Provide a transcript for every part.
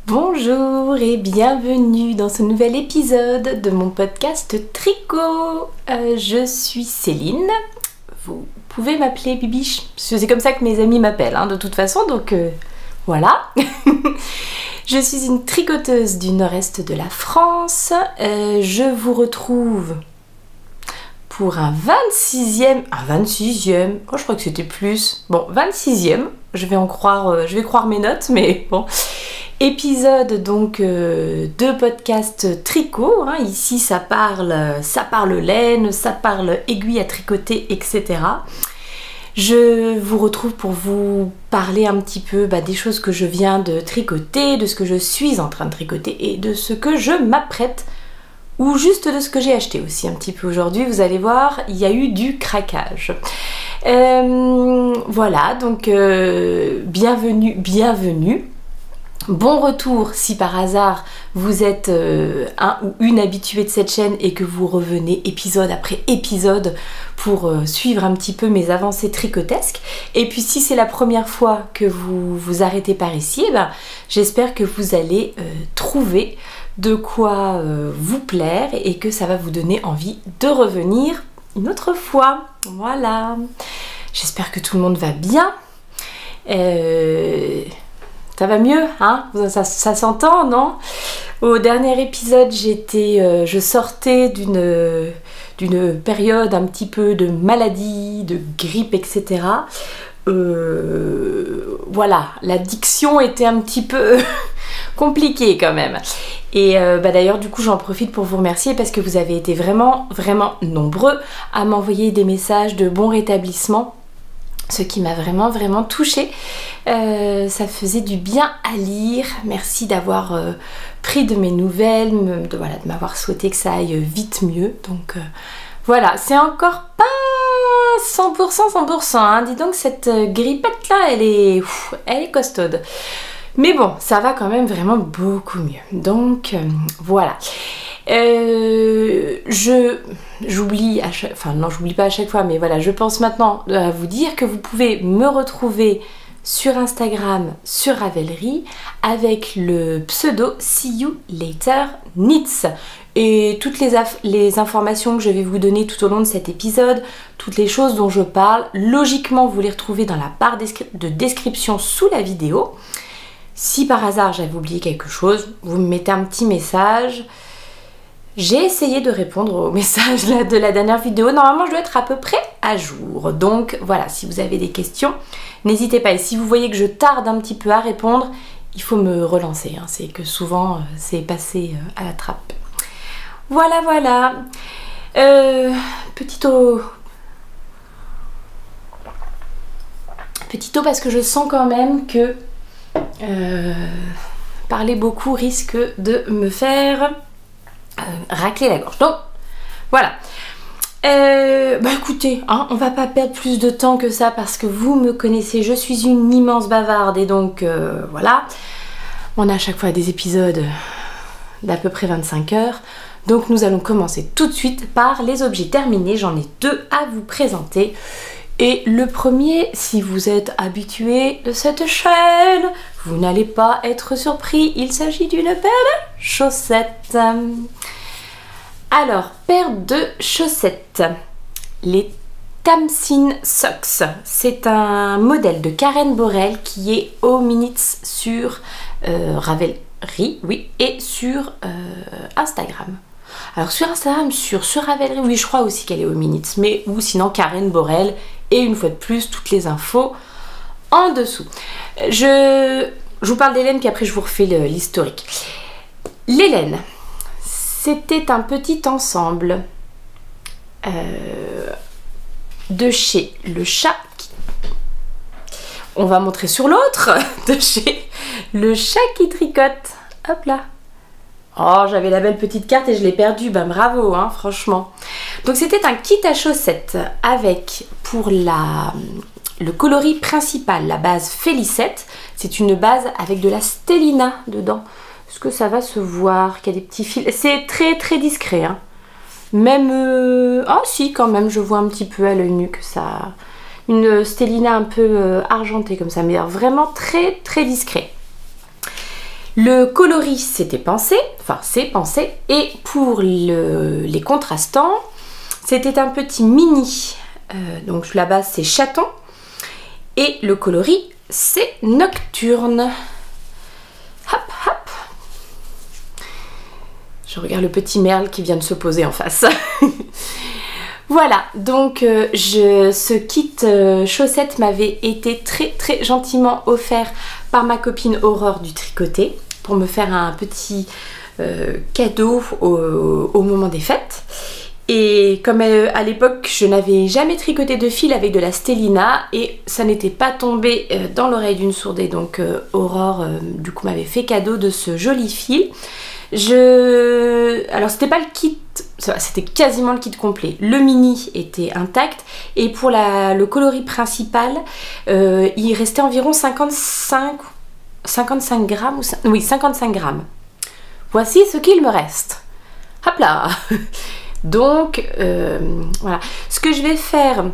Bonjour et bienvenue dans ce nouvel épisode de mon podcast Tricot. Je suis Céline, vous pouvez m'appeler Bibiche, parce que c'est comme ça que mes amis m'appellent de toute façon, donc voilà. Je suis une tricoteuse du nord-est de la France, je vous retrouve pour un 26e, oh je crois que c'était plus, bon 26e, je vais croire mes notes, mais bon, épisode donc de podcast tricot, ici ça parle laine, ça parle aiguille à tricoter, etc. Je vous retrouve pour vous parler un petit peu des choses que je viens de tricoter, de ce que je suis en train de tricoter et de ce que je m'apprête, ou juste de ce que j'ai acheté aussi un petit peu aujourd'hui. Vous allez voir, il y a eu du craquage. Voilà, donc bienvenue. Bon retour si par hasard vous êtes un ou une habituée de cette chaîne et que vous revenez épisode après épisode pour suivre un petit peu mes avancées tricotesques. Et puis si c'est la première fois que vous vous arrêtez par ici, j'espère que vous allez trouver de quoi vous plaire et que ça va vous donner envie de revenir une autre fois. Voilà, j'espère que tout le monde va bien. Ça va mieux, ça s'entend, non? Au dernier épisode, je sortais d'une période un petit peu de maladie, de grippe, etc. Voilà, la diction était un petit peu compliquée quand même. Et d'ailleurs, du coup, j'en profite pour vous remercier parce que vous avez été vraiment, vraiment nombreux à m'envoyer des messages de bon rétablissement. Ce qui m'a vraiment, vraiment touchée. Ça faisait du bien à lire. Merci d'avoir pris de mes nouvelles, de m'avoir souhaité que ça aille vite mieux. Donc voilà, c'est encore pas 100%. Dis donc, cette grippette là, elle est costaude. Mais bon, ça va quand même vraiment beaucoup mieux. Donc voilà. J'oublie pas à chaque fois, mais voilà, je pense maintenant à vous dire que vous pouvez me retrouver sur Instagram, sur Ravelry, avec le pseudo See You Later Knits. Et toutes les informations que je vais vous donner tout au long de cet épisode, toutes les choses dont je parle, logiquement vous les retrouvez dans la barre de description sous la vidéo. Si par hasard j'avais oublié quelque chose, vous me mettez un petit message. J'ai essayé de répondre au message de la dernière vidéo. Normalement, je dois être à peu près à jour. Donc voilà, si vous avez des questions, n'hésitez pas. Et si vous voyez que je tarde un petit peu à répondre, il faut me relancer. C'est que souvent, c'est passé à la trappe. Voilà. Petit eau parce que je sens quand même que parler beaucoup risque de me faire racler la gorge. Donc voilà, écoutez, on va pas perdre plus de temps que ça parce que vous me connaissez, je suis une immense bavarde et donc voilà, on a à chaque fois des épisodes d'à peu près 25 heures. Donc nous allons commencer tout de suite par les objets terminés. J'en ai deux à vous présenter. Et le premier, si vous êtes habitué de cette chaîne, vous n'allez pas être surpris, il s'agit d'une paire de chaussettes. Alors, paire de chaussettes, les Tamsin Socks. C'est un modèle de Karen Borel qui est aux minutes sur Ravelry, oui, et sur Instagram. Alors sur Instagram, sur Ravelry, oui, je crois aussi qu'elle est aux minutes, mais ou sinon Karen Borel. Et une fois de plus, toutes les infos en dessous. Je vous parle des laines, puis après je vous refais l'historique. Les laines, c'était un petit ensemble de chez Le Chat. On va montrer sur l'autre, de chez Le Chat qui tricote. Hop là. Oh, j'avais la belle petite carte et je l'ai perdue. Bravo, franchement. Donc c'était un kit à chaussettes avec pour le coloris principal, la base Félicette. C'est une base avec de la stellina dedans. Est-ce que ça va se voir qu'il y a des petits fils? C'est très très discret. Même... Ah si, quand même, je vois un petit peu à l'œil nu que ça... Une stellina un peu argentée comme ça, mais vraiment très très discret. Le coloris c'était pensé, enfin c'est pensé, et pour les contrastants, c'était un petit mini, donc la base c'est chaton, et le coloris c'est nocturne. Hop hop. Je regarde le petit merle qui vient de se poser en face. Voilà, donc ce kit chaussettes m'avait été très gentiment offert par ma copine Aurore du Tricoté pour me faire un petit cadeau au moment des fêtes. Et comme à l'époque je n'avais jamais tricoté de fil avec de la Stellina et ça n'était pas tombé dans l'oreille d'une sourde, et donc Aurore du coup m'avait fait cadeau de ce joli fil. Alors c'était pas le kit, c'était quasiment le kit complet. Le mini était intact et pour le coloris principal, il restait environ 55 grammes, oui 55 grammes. Voici ce qu'il me reste. Hop là. Donc voilà, ce que je vais faire,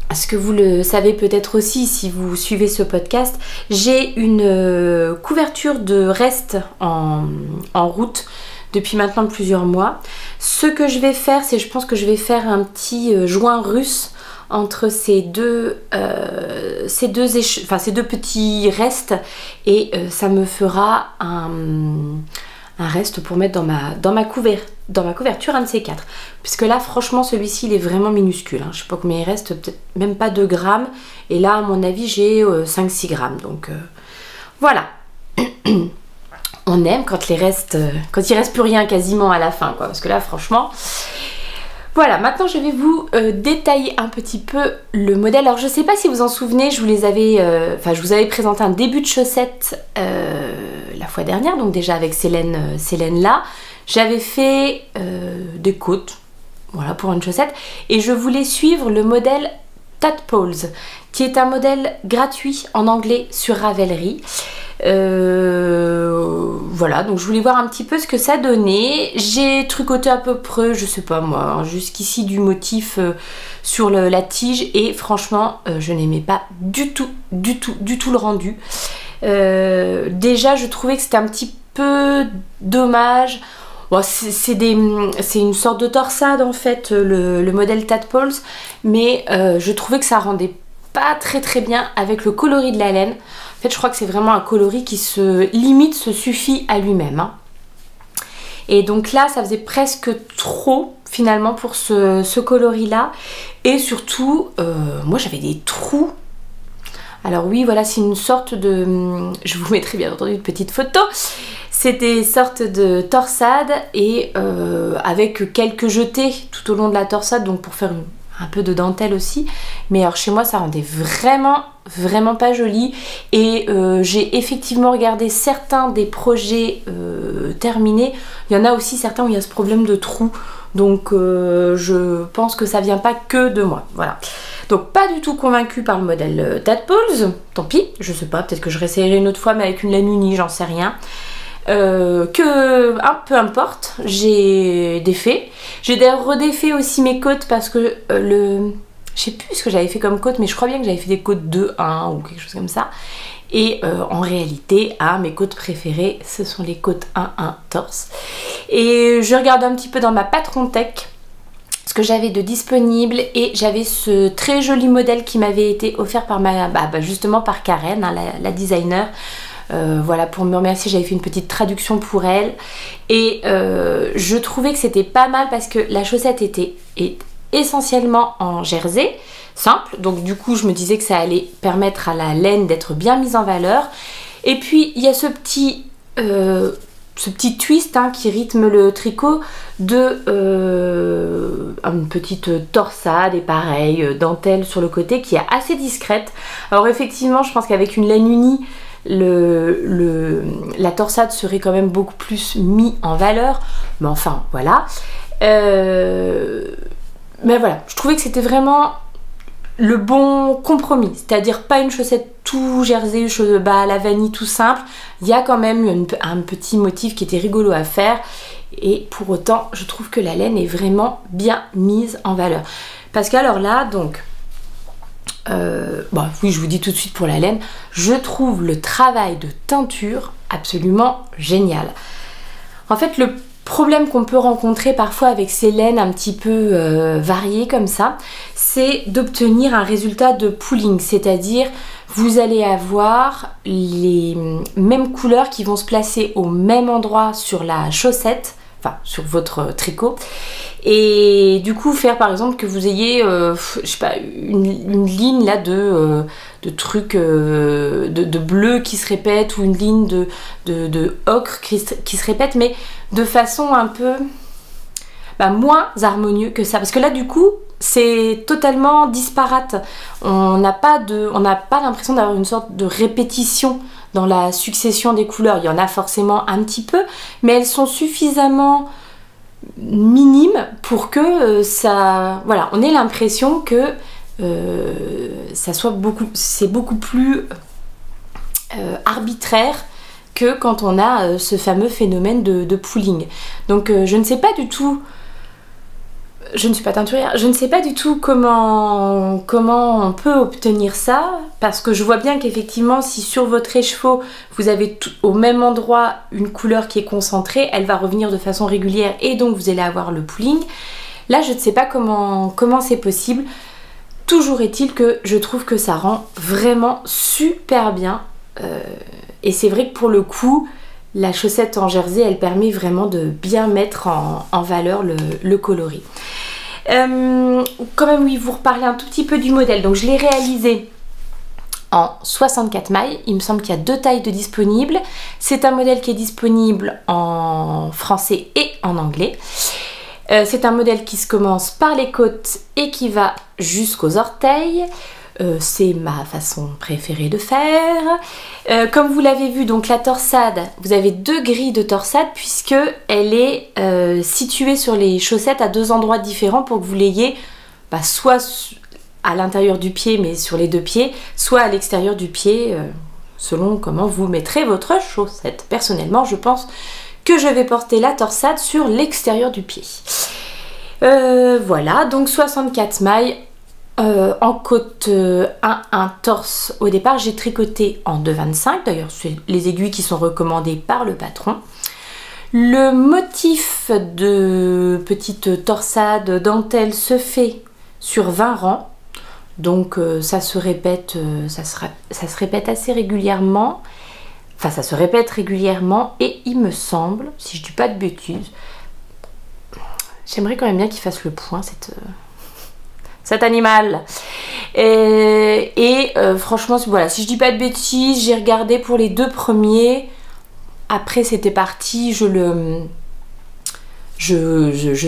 parce que vous le savez peut-être aussi si vous suivez ce podcast, j'ai une couverture de reste en route depuis maintenant plusieurs mois. Ce que je vais faire, c'est je pense que je vais faire un petit joint russe entre ces deux petits restes, et ça me fera un reste pour mettre dans ma couverture, un de ces quatre. Puisque là franchement celui-ci il est vraiment minuscule, hein. Je sais pas combien il reste, peut-être même pas 2 grammes, et là à mon avis j'ai 5-6 grammes, donc voilà. On aime quand il reste plus rien quasiment à la fin, quoi, parce que là franchement voilà. Maintenant je vais vous détailler un petit peu le modèle. Alors je sais pas si vous en souvenez, je vous avais présenté un début de chaussettes la fois dernière, donc déjà avec Célène là, j'avais fait des côtes, voilà, pour une chaussette, et je voulais suivre le modèle Tadpoles, qui est un modèle gratuit en anglais sur Ravelry. Voilà, donc je voulais voir un petit peu ce que ça donnait. J'ai tricoté à peu près, je sais pas moi, hein, jusqu'ici du motif sur la tige, et franchement je n'aimais pas du tout le rendu. Déjà je trouvais que c'était un petit peu dommage. Bon, c'est une sorte de torsade en fait, le modèle Tadpoles, mais je trouvais que ça rendait pas très bien avec le coloris de la laine. En fait je crois que c'est vraiment un coloris qui se suffit à lui-même, hein. Et donc là ça faisait presque trop finalement pour ce coloris là, et surtout moi j'avais des trous. Alors oui, voilà, c'est une sorte de... Je vous mettrai bien entendu une petite photo. C'est des sortes de torsades, et avec quelques jetés tout au long de la torsade, donc pour faire un peu de dentelle aussi. Mais alors chez moi ça rendait vraiment pas joli, et j'ai effectivement regardé certains des projets terminés. Il y en a aussi certains où il y a ce problème de trous, donc je pense que ça vient pas que de moi, voilà. Donc pas du tout convaincue par le modèle Tadpoles, tant pis, je sais pas, peut-être que je réessayerai une autre fois mais avec une laine unie, j'en sais rien. Peu importe, j'ai défait. J'ai d'ailleurs redéfait aussi mes côtes parce que je sais plus ce que j'avais fait comme côte, mais je crois bien que j'avais fait des côtes 2-1 ou quelque chose comme ça. Et en réalité, mes côtes préférées, ce sont les côtes 1-1 torse. Et je regarde un petit peu dans ma Patron Tech ce que j'avais de disponible, et j'avais ce très joli modèle qui m'avait été offert par justement par Karen, hein, la designer. Voilà, pour me remercier, j'avais fait une petite traduction pour elle, et je trouvais que c'était pas mal parce que la chaussette est essentiellement en jersey simple, donc du coup je me disais que ça allait permettre à la laine d'être bien mise en valeur. Et puis il y a ce petit twist, hein, qui rythme le tricot de une petite torsade, et pareil dentelle sur le côté qui est assez discrète. Alors effectivement je pense qu'avec une laine unie la torsade serait quand même beaucoup plus mise en valeur, mais enfin voilà. Mais voilà, je trouvais que c'était vraiment le bon compromis, c'est-à-dire pas une chaussette tout jersey, à la vanille tout simple. Il y a quand même un petit motif qui était rigolo à faire, et pour autant je trouve que la laine est vraiment bien mise en valeur. Parce qu'alors là, donc oui, je vous dis tout de suite pour la laine, je trouve le travail de teinture absolument génial. En fait, le problème qu'on peut rencontrer parfois avec ces laines un petit peu variées comme ça, c'est d'obtenir un résultat de pooling, c'est-à-dire vous allez avoir les mêmes couleurs qui vont se placer au même endroit sur la chaussette, enfin sur votre tricot, et du coup faire par exemple que vous ayez je sais pas, une ligne là de trucs de bleu qui se répète, ou une ligne de ocre qui se répète, mais de façon un peu moins harmonieux que ça, parce que là du coup c'est totalement disparate. On n'a pas l'impression d'avoir une sorte de répétition dans la succession des couleurs. Il y en a forcément un petit peu, mais elles sont suffisamment minimes pour que voilà, on ait l'impression que c'est beaucoup plus arbitraire que quand on a ce fameux phénomène de pooling. Donc je ne sais pas du tout. Je ne suis pas teinturière, je ne sais pas du tout comment on peut obtenir ça, parce que je vois bien qu'effectivement si sur votre écheveau vous avez au même endroit une couleur qui est concentrée, elle va revenir de façon régulière et donc vous allez avoir le pooling. Là je ne sais pas comment c'est possible. Toujours est-il que je trouve que ça rend vraiment super bien, et c'est vrai que pour le coup la chaussette en jersey, elle permet vraiment de bien mettre en valeur le coloris. Quand même, oui, vous reparlez un tout petit peu du modèle. Donc je l'ai réalisé en 64 mailles. Il me semble qu'il y a 2 tailles de disponibles. C'est un modèle qui est disponible en français et en anglais. C'est un modèle qui se commence par les côtes et qui va jusqu'aux orteils. C'est ma façon préférée de faire. Comme vous l'avez vu, donc la torsade, vous avez 2 grilles de torsade puisque elle est située sur les chaussettes à 2 endroits différents pour que vous l'ayez soit à l'intérieur du pied mais sur les 2 pieds, soit à l'extérieur du pied selon comment vous mettrez votre chaussette. Personnellement, je pense que je vais porter la torsade sur l'extérieur du pied. Voilà, donc 64 mailles. En côte 1 torse au départ, j'ai tricoté en 2,25. D'ailleurs, c'est les aiguilles qui sont recommandées par le patron. Le motif de petite torsade dentelle se fait sur 20 rangs. Donc ça se répète assez régulièrement. Enfin, ça se répète régulièrement et il me semble, si je dis pas de bêtises, j'aimerais quand même bien qu'il fasse le point, cet animal. Et franchement, voilà, si je dis pas de bêtises, j'ai regardé pour les 2 premiers. Après, c'était parti, je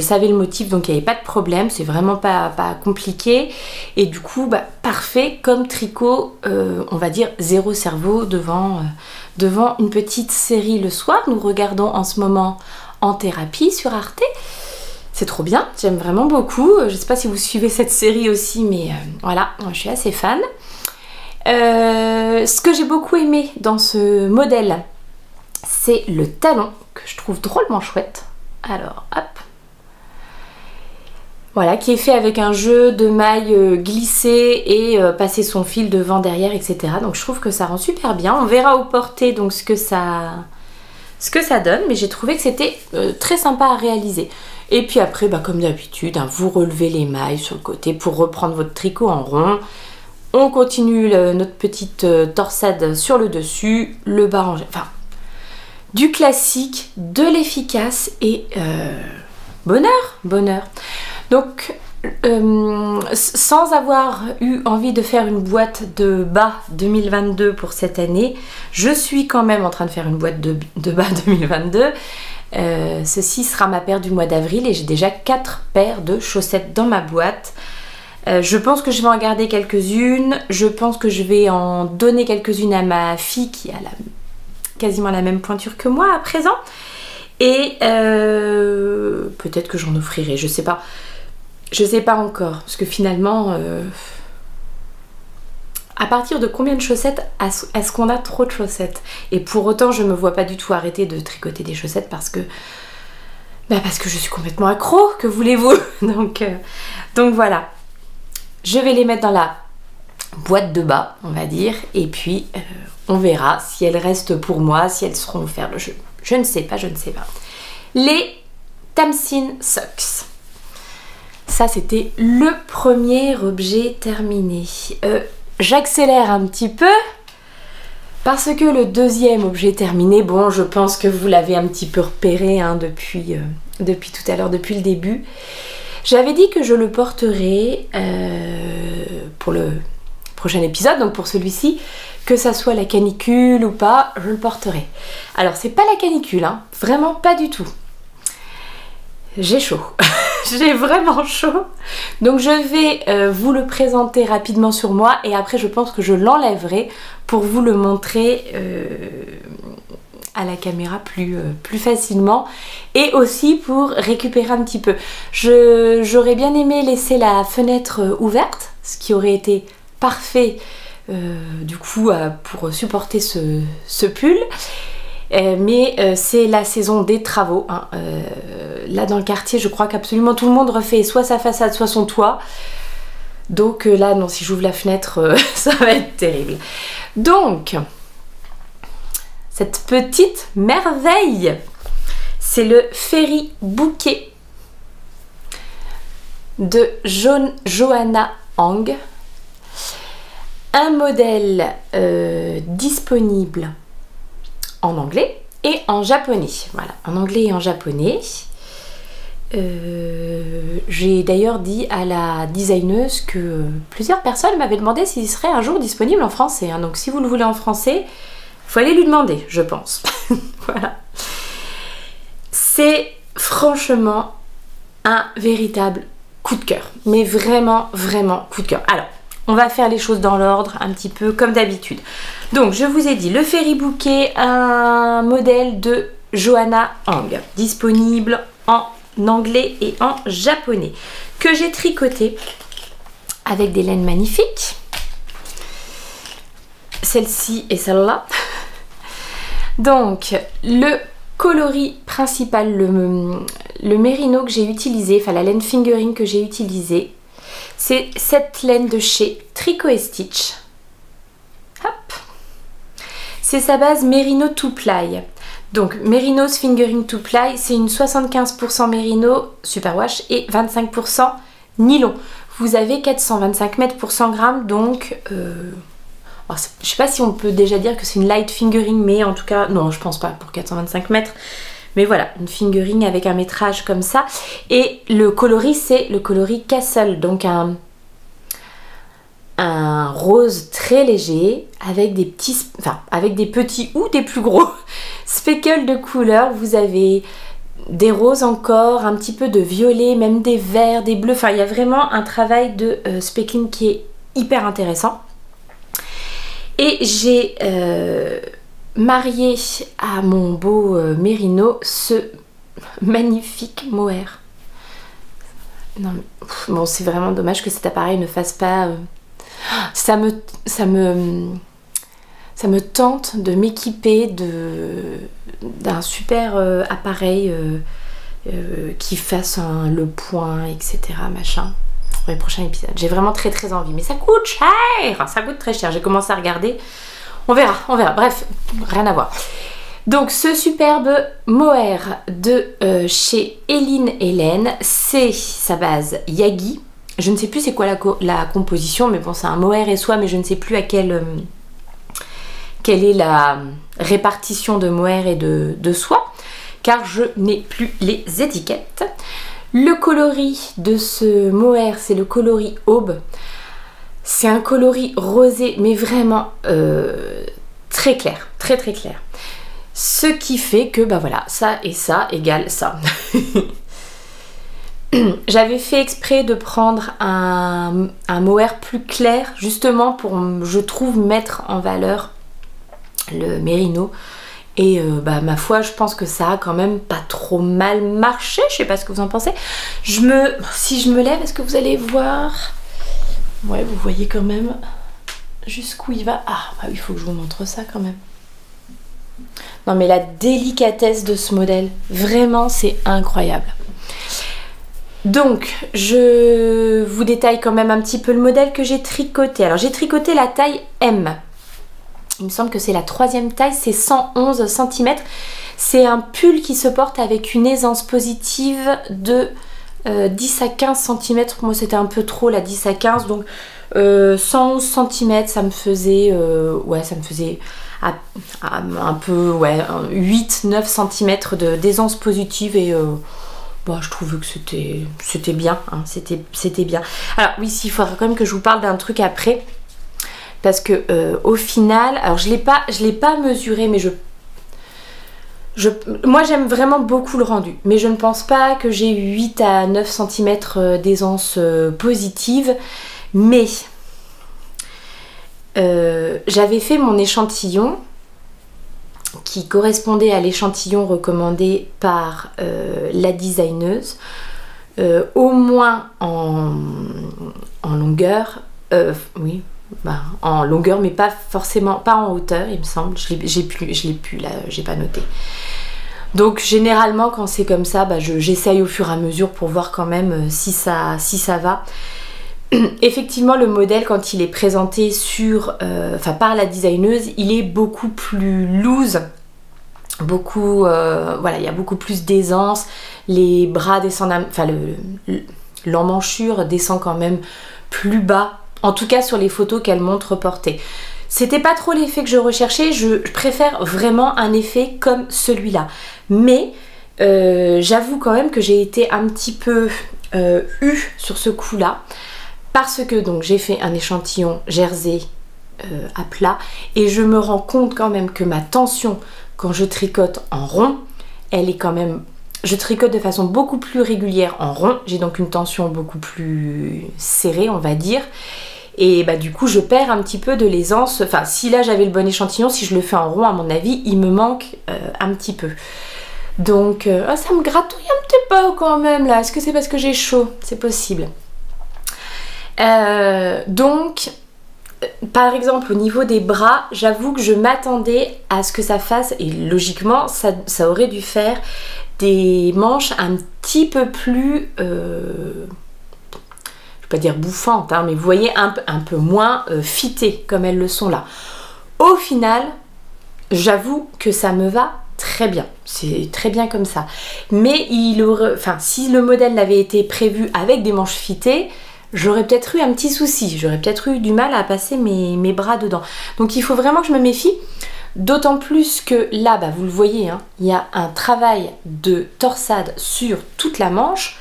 savais le motif, donc il n'y avait pas de problème. C'est vraiment pas compliqué. Et du coup, parfait, comme tricot, on va dire 0 cerveau devant une petite série le soir. Nous regardons en ce moment En thérapie sur Arte. C'est trop bien, j'aime vraiment beaucoup. Je sais pas si vous suivez cette série aussi, mais voilà, je suis assez fan. Ce que j'ai beaucoup aimé dans ce modèle, c'est le talon, que je trouve drôlement chouette. Alors, hop. Voilà, qui est fait avec un jeu de mailles glissées et passer son fil devant, derrière, etc. Donc je trouve que ça rend super bien. On verra au porté donc ce que ça donne, mais j'ai trouvé que c'était très sympa à réaliser. Et puis après, comme d'habitude, vous relevez les mailles sur le côté pour reprendre votre tricot en rond. On continue notre petite torsade sur le dessus, le bas rangé. Enfin, du classique, de l'efficace et bonheur. Donc, sans avoir eu envie de faire une boîte de bas 2022 pour cette année, je suis quand même en train de faire une boîte de bas 2022. Ceci sera ma paire du mois d'avril et j'ai déjà 4 paires de chaussettes dans ma boîte. Je pense que je vais en garder quelques-unes. Je pense que je vais en donner quelques-unes à ma fille qui a quasiment la même pointure que moi à présent. Et peut-être que j'en offrirai, je sais pas. Je sais pas encore, parce que finalement, à partir de combien de chaussettes est-ce qu'on a trop de chaussettes? Et pour autant, je me vois pas du tout arrêter de tricoter des chaussettes parce que je suis complètement accro, que voulez-vous? Donc voilà, je vais les mettre dans la boîte de bas, on va dire, et puis On verra si elles restent pour moi, si elles seront offertes. Je ne sais pas, je ne sais pas. Les Tamsin Socks. Ça, c'était le premier objet terminé. J'accélère un petit peu parce que le deuxième objet terminé, bon, je pense que vous l'avez un petit peu repéré hein, depuis tout à l'heure, depuis le début. J'avais dit que je le porterai pour le prochain épisode, donc pour celui-ci, que ça soit la canicule ou pas, je le porterai. Alors, c'est pas la canicule, hein, vraiment pas du tout. J'ai chaud. J'ai vraiment chaud. Donc je vais vous le présenter rapidement sur moi et après je pense que je l'enlèverai pour vous le montrer à la caméra plus facilement et aussi pour récupérer un petit peu. J'aurais bien aimé laisser la fenêtre ouverte, ce qui aurait été parfait du coup pour supporter ce pull. Mais c'est la saison des travaux. Hein. Là dans le quartier, je crois qu'absolument tout le monde refait soit sa façade, soit son toit. Donc là, non, si j'ouvre la fenêtre, ça va être terrible. Donc, cette petite merveille, c'est le Fairy Bouquet de Joanna Hang. Un modèle disponible en anglais et en japonais. Voilà, en anglais et en japonais. J'ai d'ailleurs dit à la designeuse que plusieurs personnes m'avaient demandé s'il serait un jour disponible en français. Hein. Donc si vous le voulez en français, il faut aller lui demander, je pense. Voilà. C'est franchement un véritable coup de cœur. Mais vraiment, vraiment coup de cœur. Alors, on va faire les choses dans l'ordre, un petit peu comme d'habitude. Donc, je vous ai dit, le Fairy Bouquet, un modèle de Joanna Hang, disponible en anglais et en japonais, que j'ai tricoté avec des laines magnifiques. Celle-ci et celle-là. Donc, le coloris principal, le mérino que j'ai utilisé, enfin la laine fingering que j'ai utilisée, c'est cette laine de chez Tricot & Stitch. Hop. C'est sa base Merino 2-ply. Donc Merino's Fingering 2-ply, c'est une 75% Merino superwash et 25% nylon. Vous avez 425 mètres pour 100 grammes, donc alors, je sais pas si on peut déjà dire que c'est une light fingering, mais en tout cas, non, je pense pas pour 425 mètres. Mais voilà, une fingering avec un métrage comme ça. Et le coloris, c'est le coloris Castle. Donc un rose très léger avec des petits, avec des petits ou des plus gros speckles de couleurs. Vous avez des roses encore, un petit peu de violet, même des verts, des bleus. Enfin, il y a vraiment un travail de speckling qui est hyper intéressant. Et j'ai marié à mon beau mérino ce magnifique mohair. Non, mais, bon, c'est vraiment dommage que cet appareil ne fasse pas... Ça me tente de m'équiper d'un super appareil qui fasse le point, etc. Machin. Pour les prochains épisodes. J'ai vraiment très très envie. Mais ça coûte cher! Ça coûte très cher. J'ai commencé à regarder. On verra, on verra. Bref, rien à voir. Donc ce superbe mohair de chez Eline Hélène, c'est sa base Yagi. Je ne sais plus c'est quoi la composition, mais bon, c'est un mohair et soie, mais je ne sais plus à quelle est la répartition de mohair et de soie, car je n'ai plus les étiquettes. Le coloris de ce mohair, c'est le coloris Aube. C'est un coloris rosé, mais vraiment très clair, très très clair. Ce qui fait que, bah voilà, ça et ça égale ça. J'avais fait exprès de prendre un mohair plus clair, justement pour, je trouve, mettre en valeur le mérino. Et bah ma foi, je pense que ça a quand même pas trop mal marché. Je sais pas ce que vous en pensez. Si je me lève, est-ce que vous allez voir? Ouais, vous voyez quand même jusqu'où il va. Ah, bah il faut que je vous montre ça quand même. Non mais la délicatesse de ce modèle, vraiment c'est incroyable. Donc, je vous détaille quand même un petit peu le modèle que j'ai tricoté. Alors j'ai tricoté la taille M. Il me semble que c'est la 3e taille, c'est 111 cm. C'est un pull qui se porte avec une aisance positive de 10 à 15 cm. Moi c'était un peu trop la 10 à 15, donc 111 cm ça me faisait, ouais, ça me faisait un peu, ouais, 8-9 cm d'aisance positive et bon, je trouvais que c'était bien, hein, c'était bien. Alors oui, il faudra quand même que je vous parle d'un truc après. Parce que au final, alors je l'ai pas mesuré, mais moi j'aime vraiment beaucoup le rendu. Mais je ne pense pas que j'ai 8 à 9 cm d'aisance positive. Mais j'avais fait mon échantillon qui correspondait à l'échantillon recommandé par la designeuse, au moins en longueur, oui. Bah, en longueur, mais pas forcément, pas en hauteur, il me semble. Je l'ai plus là, j'ai pas noté. Donc généralement quand c'est comme ça, bah, j'essaye au fur et à mesure pour voir quand même si ça va. Effectivement, le modèle quand il est présenté sur, par la designeuse, il est beaucoup plus loose. Voilà, il y a beaucoup plus d'aisance. Les bras descendent, enfin l'emmanchure descend quand même plus bas. En tout cas sur les photos qu'elle montre portées. C'était pas trop l'effet que je recherchais, je préfère vraiment un effet comme celui-là. Mais j'avoue quand même que j'ai été un petit peu sur ce coup-là. Parce que donc j'ai fait un échantillon jersey à plat. Et je me rends compte quand même que ma tension quand je tricote en rond, elle est quand même... Je tricote de façon beaucoup plus régulière en rond. J'ai donc une tension beaucoup plus serrée, on va dire. Et bah du coup je perds un petit peu de l'aisance. Enfin si là j'avais le bon échantillon, si je le fais en rond à mon avis il me manque un petit peu. Donc ça me gratouille un petit peu quand même là. Est-ce que c'est parce que j'ai chaud? C'est possible. Donc par exemple au niveau des bras, j'avoue que je m'attendais à ce que ça fasse, et logiquement ça aurait dû faire des manches un petit peu plus... pas dire bouffante, hein, mais vous voyez un peu moins fitées comme elles le sont là. Au final, j'avoue que ça me va très bien, c'est très bien comme ça. Mais si le modèle n'avait été prévu avec des manches fitées, j'aurais peut-être eu un petit souci, j'aurais peut-être eu du mal à passer mes bras dedans. Donc il faut vraiment que je me méfie, d'autant plus que là, bah, vous le voyez, hein, il y a un travail de torsade sur toute la manche.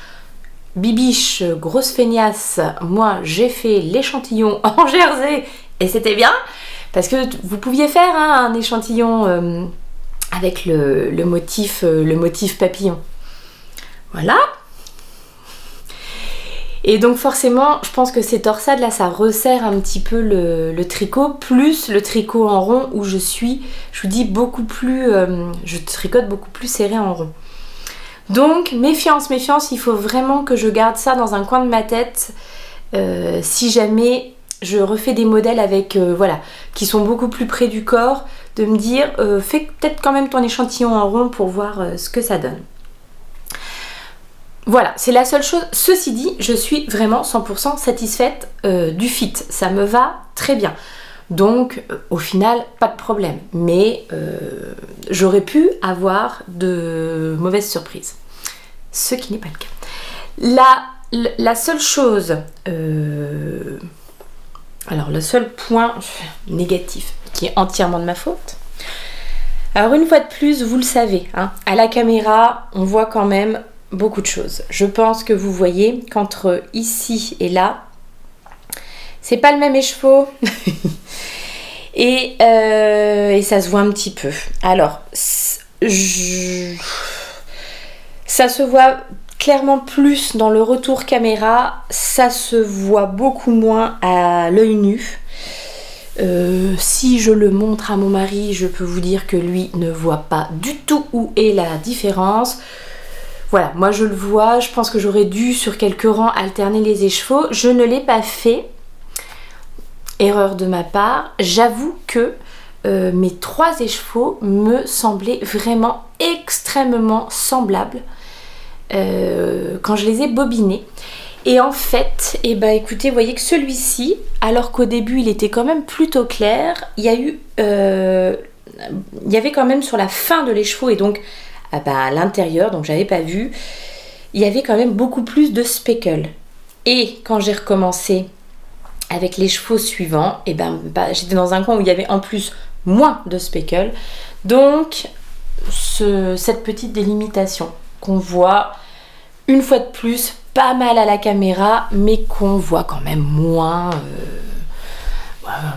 Bibiche, grosse feignasse, moi j'ai fait l'échantillon en jersey et c'était bien parce que vous pouviez faire hein, un échantillon avec le motif papillon. Voilà. Et donc forcément, je pense que ces torsades là, ça resserre un petit peu le tricot, plus le tricot en rond où je vous dis, beaucoup plus, je tricote beaucoup plus serré en rond. Donc méfiance, méfiance, il faut vraiment que je garde ça dans un coin de ma tête si jamais je refais des modèles avec, voilà, qui sont beaucoup plus près du corps, de me dire, fais peut-être quand même ton échantillon en rond pour voir ce que ça donne. Voilà, c'est la seule chose. Ceci dit, je suis vraiment 100% satisfaite du fit, ça me va très bien. Donc au final, pas de problème. Mais j'aurais pu avoir de mauvaises surprises. Ce qui n'est pas le cas. La seule chose... alors le seul point négatif qui est entièrement de ma faute. Alors une fois de plus, vous le savez, hein, à la caméra, on voit quand même beaucoup de choses. Je pense que vous voyez qu'entre ici et là, c'est pas le même écheveau. et ça se voit un petit peu. Alors, ça se voit clairement plus dans le retour caméra, ça se voit beaucoup moins à l'œil nu. Si je le montre à mon mari, je peux vous dire que lui ne voit pas du tout où est la différence. Voilà, moi je le vois, je pense que j'aurais dû sur quelques rangs alterner les écheveaux. Je ne l'ai pas fait, erreur de ma part. J'avoue que mes 3 écheveaux me semblaient vraiment extrêmement semblables quand je les ai bobinés. Et en fait, eh ben, écoutez, vous voyez que celui-ci, alors qu'au début il était quand même plutôt clair, il y avait quand même sur la fin de l'écheveau et donc à l'intérieur, donc j'avais pas vu, il y avait quand même beaucoup plus de speckle. Et quand j'ai recommencé avec les chevaux suivants, et j'étais dans un coin où il y avait en plus moins de speckle. Donc cette petite délimitation qu'on voit une fois de plus pas mal à la caméra, mais qu'on voit quand même moins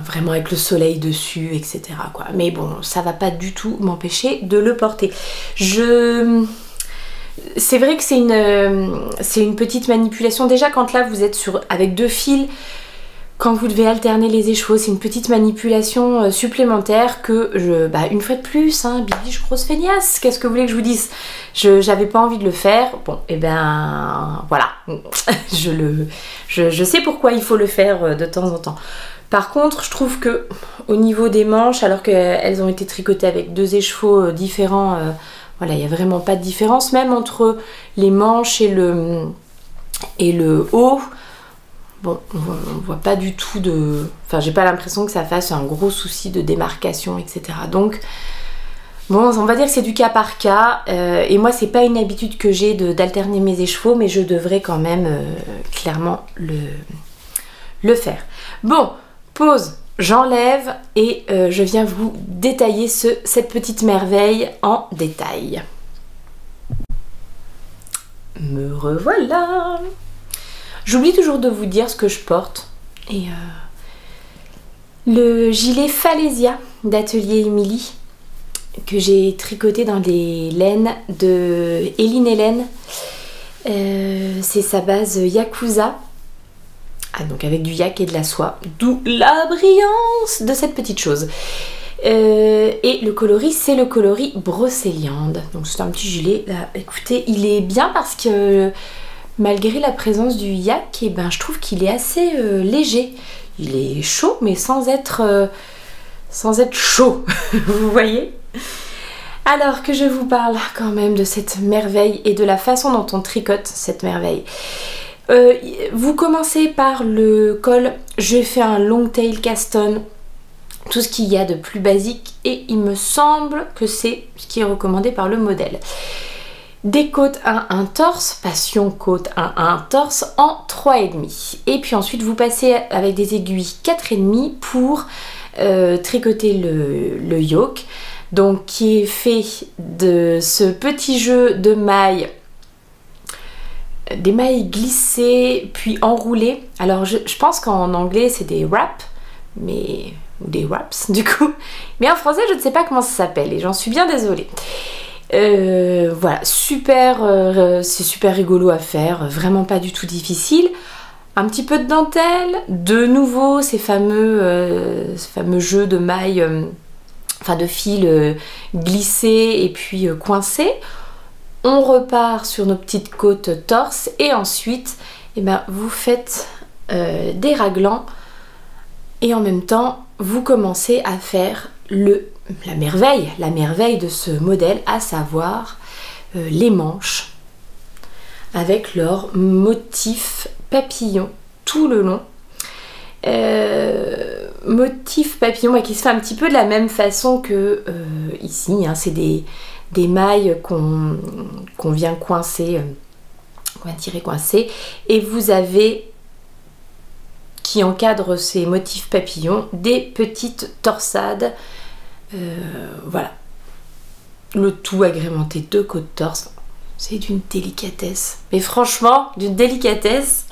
vraiment avec le soleil dessus, etc. quoi. Mais bon, ça va pas du tout m'empêcher de le porter. C'est vrai que c'est une petite manipulation. Déjà quand là vous êtes avec 2 fils, quand vous devez alterner les écheveaux, c'est une petite manipulation supplémentaire que une fois de plus, hein, bibiche grosse feignasse, qu'est-ce que vous voulez que je vous dise? J'avais pas envie de le faire, bon, et voilà, je sais pourquoi il faut le faire de temps en temps. Par contre, je trouve que au niveau des manches, alors qu'elles ont été tricotées avec 2 écheveaux différents, voilà, il n'y a vraiment pas de différence, même entre les manches et le haut. Bon, on voit pas du tout de... Enfin, j'ai pas l'impression que ça fasse un gros souci de démarcation, etc. Donc, bon, on va dire que c'est du cas par cas. Et moi, c'est pas une habitude que j'ai d'alterner mes écheveaux, mais je devrais quand même clairement le faire. Bon, pause, j'enlève et je viens vous détailler cette petite merveille en détail. Me revoilà! J'oublie toujours de vous dire ce que je porte. Et le gilet Falesia d'Atelier Émilie que j'ai tricoté dans des laines de Eline Hélène. C'est sa base Yakuza. Ah, donc avec du yak et de la soie. D'où la brillance de cette petite chose. Et le coloris, c'est le coloris Brocéliande. Donc c'est un petit gilet. Là, écoutez, il est bien parce que... Malgré la présence du yak, je trouve qu'il est assez léger. Il est chaud, mais sans être chaud, vous voyez? Alors que je vous parle quand même de cette merveille et de la façon dont on tricote cette merveille. Vous commencez par le col. J'ai fait un long tail caston, tout ce qu'il y a de plus basique, et il me semble que c'est ce qui est recommandé par le modèle. Des côtes 1 torse, passion côte 1 torse en 3,5. Et puis ensuite vous passez avec des aiguilles 4,5 pour tricoter le yoke. Donc qui est fait de ce petit jeu de mailles, des mailles glissées puis enroulées. Alors je pense qu'en anglais c'est des wraps, ou des wraps du coup. Mais en français je ne sais pas comment ça s'appelle et j'en suis bien désolée. Voilà, c'est super rigolo à faire, vraiment pas du tout difficile. Un petit peu de dentelle, de nouveau ces fameux jeux de mailles, enfin de fils glissés et puis coincés. On repart sur nos petites côtes torse et ensuite vous faites des raglans et en même temps vous commencez à faire la merveille de ce modèle, à savoir les manches avec leur motif papillon tout le long. Motif papillon qui se fait un petit peu de la même façon que ici, hein, c'est des mailles qu'on vient coincer, qu'on vient tirer coincer, et vous avez qui encadre ces motifs papillons des petites torsades. Voilà, le tout agrémenté de côtes torse, c'est d'une délicatesse, mais franchement d'une délicatesse.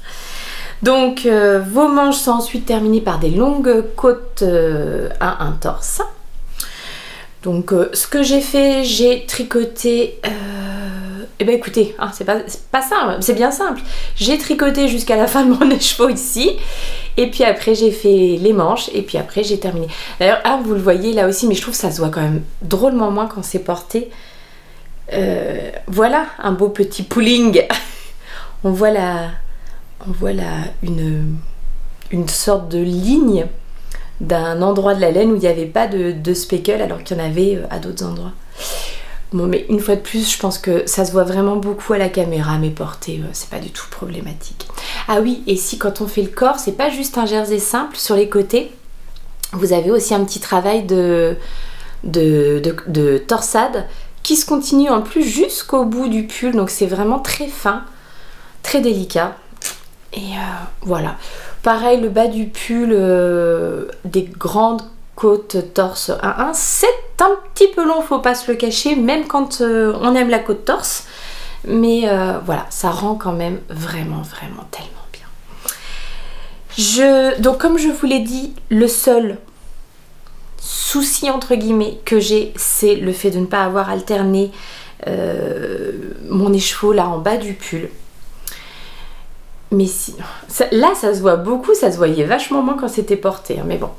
Donc vos manches sont ensuite terminées par des longues côtes à 1 torse. Donc ce que j'ai fait, j'ai tricoté écoutez, hein, c'est pas simple, c'est bien simple. J'ai tricoté jusqu'à la fin de mon écheveau ici. Et puis après j'ai fait les manches et puis après j'ai terminé. D'ailleurs, vous le voyez là aussi, mais je trouve que ça se voit quand même drôlement moins quand c'est porté. Voilà un beau petit pulling. on voit une sorte de ligne d'un endroit de la laine où il n'y avait pas de speckle alors qu'il y en avait à d'autres endroits. Bon, mais une fois de plus, je pense que ça se voit vraiment beaucoup à la caméra, mais porté, c'est pas du tout problématique. Ah oui, et si quand on fait le corps, c'est pas juste un jersey simple sur les côtés, vous avez aussi un petit travail de torsade qui se continue en plus jusqu'au bout du pull, donc c'est vraiment très fin, très délicat. Et voilà. Pareil, le bas du pull, des grandes côte torse 1-1, c'est un petit peu long, faut pas se le cacher, même quand on aime la côte torse, mais voilà, ça rend quand même vraiment tellement bien. Donc comme je vous l'ai dit, le seul souci entre guillemets que j'ai, c'est le fait de ne pas avoir alterné mon écheveau là en bas du pull. Mais si, là ça se voit beaucoup, ça se voyait vachement moins quand c'était porté, hein, mais bon.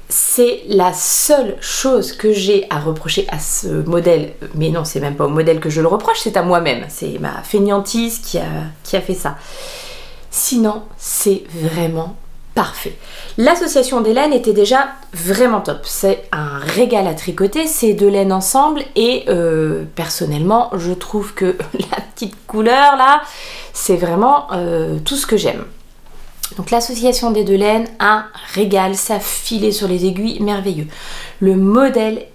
C'est la seule chose que j'ai à reprocher à ce modèle, mais non, c'est même pas au modèle que je le reproche, c'est à moi-même, c'est ma fainéantise qui a fait ça. Sinon, c'est vraiment parfait. L'association des laines était déjà vraiment top, c'est un régal à tricoter ces deux laines ensemble, et personnellement, je trouve que la petite couleur là, c'est vraiment tout ce que j'aime. Donc l'association des deux laines, un régal, ça filait sur les aiguilles, merveilleux. Le modèle,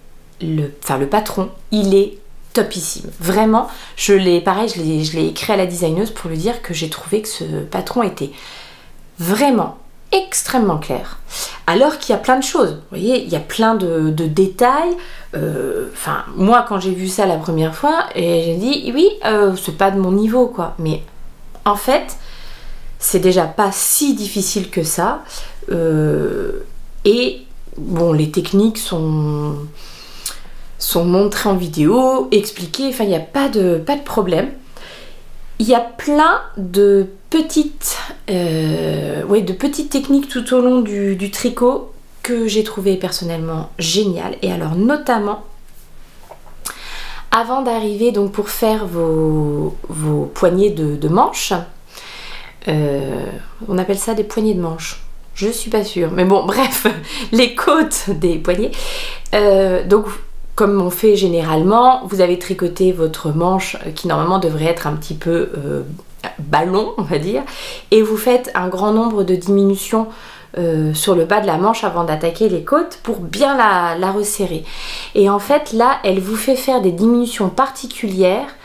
le patron, il est topissime. Vraiment, je l'ai écrit à la designeuse pour lui dire que j'ai trouvé que ce patron était vraiment extrêmement clair. Alors qu'il y a plein de choses, vous voyez, il y a plein de détails. Moi quand j'ai vu ça la première fois, j'ai dit oui, c'est pas de mon niveau quoi. Mais en fait, c'est déjà pas si difficile que ça, et bon, les techniques sont montrées en vidéo, expliquées, enfin il n'y a pas de problème. Il y a plein de petites techniques tout au long du tricot que j'ai trouvé personnellement géniales, et alors notamment avant d'arriver donc pour faire vos poignées de manches. On appelle ça des poignées de manche, je suis pas sûre, mais bon bref, les côtes des poignets. Donc comme on fait généralement, vous avez tricoté votre manche qui normalement devrait être un petit peu ballon on va dire, et vous faites un grand nombre de diminutions sur le bas de la manche avant d'attaquer les côtes pour bien la resserrer. Et en fait là, elle vous fait faire des diminutions particulières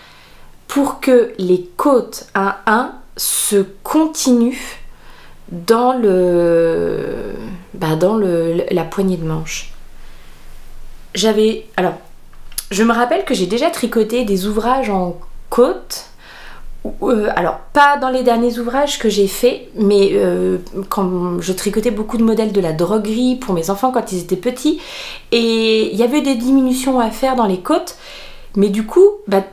pour que les côtes 1-1 se continue dans la poignée de manche. Alors, je me rappelle que j'ai déjà tricoté des ouvrages en côte, alors pas dans les derniers ouvrages que j'ai fait, mais quand je tricotais beaucoup de modèles de la droguerie pour mes enfants quand ils étaient petits, et il y avait des diminutions à faire dans les côtes. Mais du coup,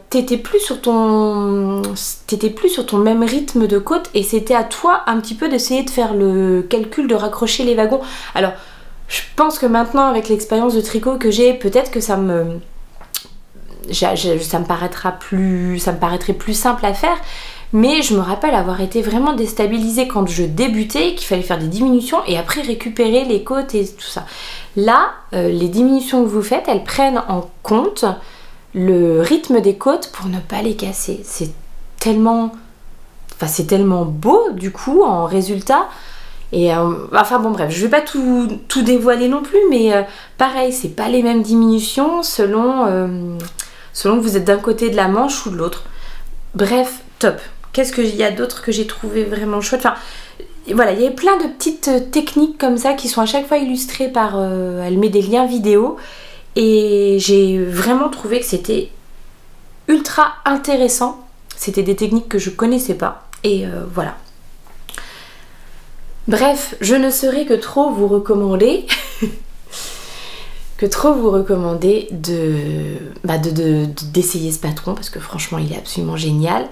t'étais plus sur ton même rythme de côte, et c'était à toi un petit peu d'essayer de faire le calcul de raccrocher les wagons. Alors, je pense que maintenant, avec l'expérience de tricot que j'ai, peut-être que ça me paraîtrait plus simple à faire, mais je me rappelle avoir été vraiment déstabilisée quand je débutais, qu'il fallait faire des diminutions et après récupérer les côtes et tout ça. Là, les diminutions que vous faites, elles prennent en compte le rythme des côtes pour ne pas les casser. C'est tellement beau du coup en résultat. Et enfin bon bref, je vais pas tout dévoiler non plus, mais pareil, c'est pas les mêmes diminutions selon que vous êtes d'un côté de la manche ou de l'autre. Bref, top. Qu'est-ce qu'il y a d'autre que j'ai trouvé vraiment chouette? Enfin voilà, il y a plein de petites techniques comme ça qui sont à chaque fois illustrées par elle met des liens vidéo. Et j'ai vraiment trouvé que c'était ultra intéressant. C'était des techniques que je connaissais pas. Et voilà. Bref, je ne saurais que trop vous recommander d'essayer ce patron, parce que franchement il est absolument génial.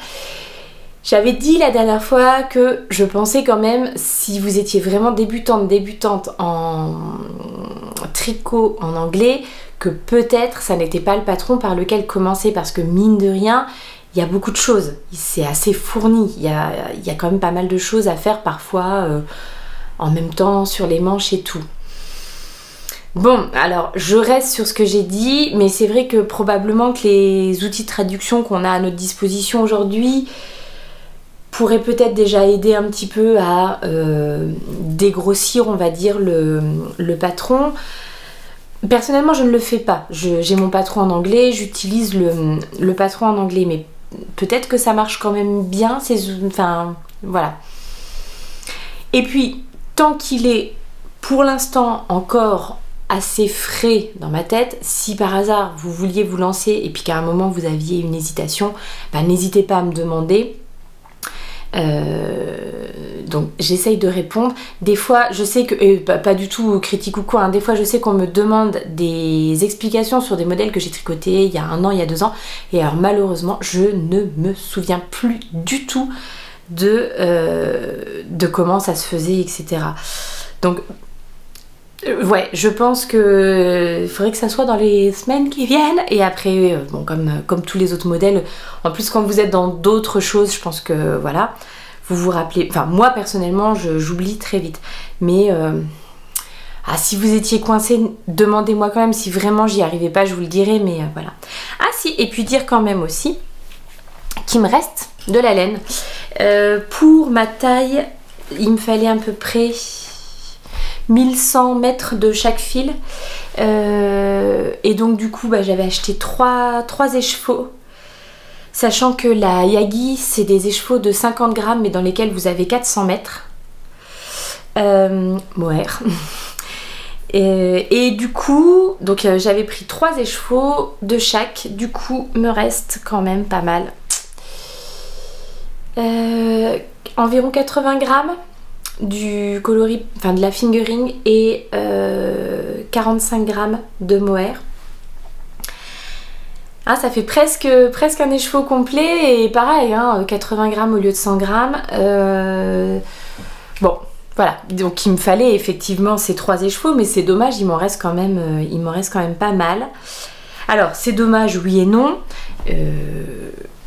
J'avais dit la dernière fois que je pensais quand même, si vous étiez vraiment débutante en tricot en anglais, que peut-être ça n'était pas le patron par lequel commencer, parce que mine de rien, il y a beaucoup de choses. C'est assez fourni, il y a quand même pas mal de choses à faire parfois en même temps sur les manches et tout. Bon, alors je reste sur ce que j'ai dit, mais c'est vrai que probablement que les outils de traduction qu'on a à notre disposition aujourd'hui pourraient peut-être déjà aider un petit peu à dégrossir, on va dire, le patron. Personnellement, je ne le fais pas. J'ai mon patron en anglais, j'utilise le patron en anglais, mais peut-être que ça marche quand même bien. Enfin, voilà. Et puis, tant qu'il est pour l'instant encore assez frais dans ma tête, si par hasard vous vouliez vous lancer et puis qu'à un moment vous aviez une hésitation, bah, n'hésitez pas à me demander. Donc j'essaye de répondre. Des fois je sais que, pas du tout critique ou quoi, hein, des fois je sais qu'on me demande des explications sur des modèles que j'ai tricotés il y a 1 an, il y a 2 ans, et alors malheureusement je ne me souviens plus du tout de comment ça se faisait, etc. Donc ouais, je pense qu'il faudrait que ça soit dans les semaines qui viennent. Et après, bon, comme tous les autres modèles, en plus quand vous êtes dans d'autres choses, je pense que voilà, vous vous rappelez. Enfin, moi personnellement, j'oublie très vite. Mais si vous étiez coincé, demandez-moi quand même. Si vraiment j'y arrivais pas, je vous le dirai. Mais voilà. Ah si, et puis dire quand même aussi qu'il me reste de la laine. Pour ma taille, il me fallait à peu près 1100 mètres de chaque fil, et donc du coup bah, j'avais acheté 3 écheveaux, sachant que la Yagi c'est des écheveaux de 50 grammes mais dans lesquels vous avez 400 mètres mohair. Et du coup donc j'avais pris 3 écheveaux de chaque, du coup me reste quand même pas mal, environ 80 grammes du coloris, enfin de la fingering, et 45 grammes de mohair. Ah, ça fait presque un écheveau complet, et pareil, hein, 80 grammes au lieu de 100 grammes. Bon, voilà, donc il me fallait effectivement ces 3 écheveaux, mais c'est dommage, il m'en reste quand même pas mal. Alors, c'est dommage, oui et non.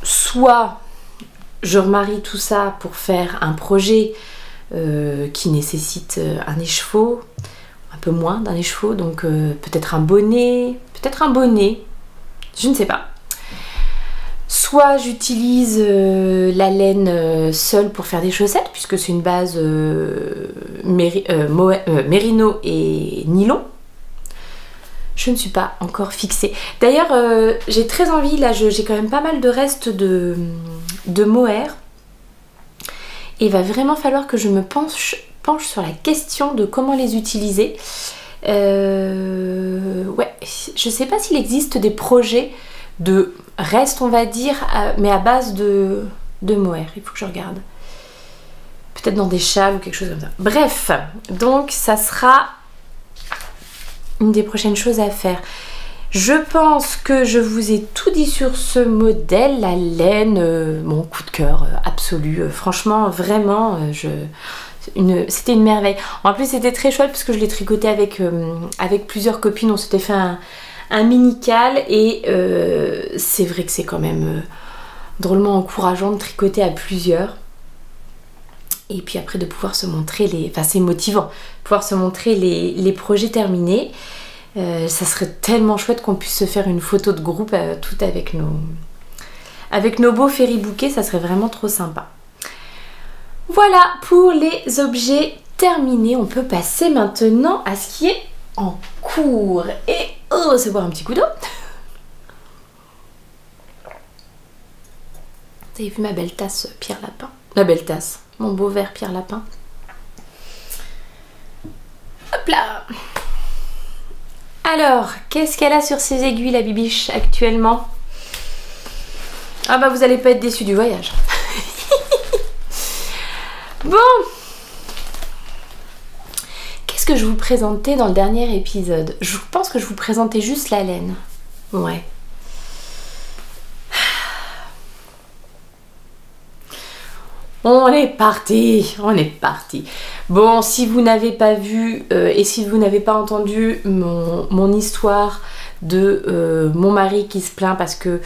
Soit je remarie tout ça pour faire un projet qui nécessite un écheveau, un peu moins d'un écheveau, donc peut-être un bonnet, je ne sais pas. Soit j'utilise la laine seule pour faire des chaussettes, puisque c'est une base mérino et nylon. Je ne suis pas encore fixée. D'ailleurs, j'ai très envie, là j'ai quand même pas mal de restes de mohair. Et il va vraiment falloir que je me penche sur la question de comment les utiliser. Ouais, je sais pas s'il existe des projets de restes, on va dire, mais à base de mohair. Il faut que je regarde. Peut-être dans des châles ou quelque chose comme ça. Bref, donc ça sera une des prochaines choses à faire. Je pense que je vous ai tout dit sur ce modèle, la laine, mon coup de cœur absolu. Franchement, vraiment, c'était une merveille. En plus, c'était très chouette parce que je l'ai tricoté avec plusieurs copines. On s'était fait un mini-cal, et c'est vrai que c'est quand même drôlement encourageant de tricoter à plusieurs. Et puis après de pouvoir se montrer enfin c'est motivant, de pouvoir se montrer les projets terminés. Ça serait tellement chouette qu'on puisse se faire une photo de groupe tout avec nos beaux ferry-bouquets, ça serait vraiment trop sympa. Voilà pour les objets terminés. On peut passer maintenant à ce qui est en cours. Et oh, c'est boire un petit coup d'eau. Vous avez vu ma belle tasse Pierre Lapin? Ma belle tasse, mon beau verre Pierre Lapin. Hop là! Alors, qu'est-ce qu'elle a sur ses aiguilles, la bibiche, actuellement? Ah bah vous allez pas être déçus du voyage. Bon, qu'est-ce que je vous présentais dans le dernier épisode? Je pense que je vous présentais juste la laine. Ouais. On est parti, on est parti. Bon, si vous n'avez pas vu et si vous n'avez pas entendu mon histoire de mon mari qui se plaint parce que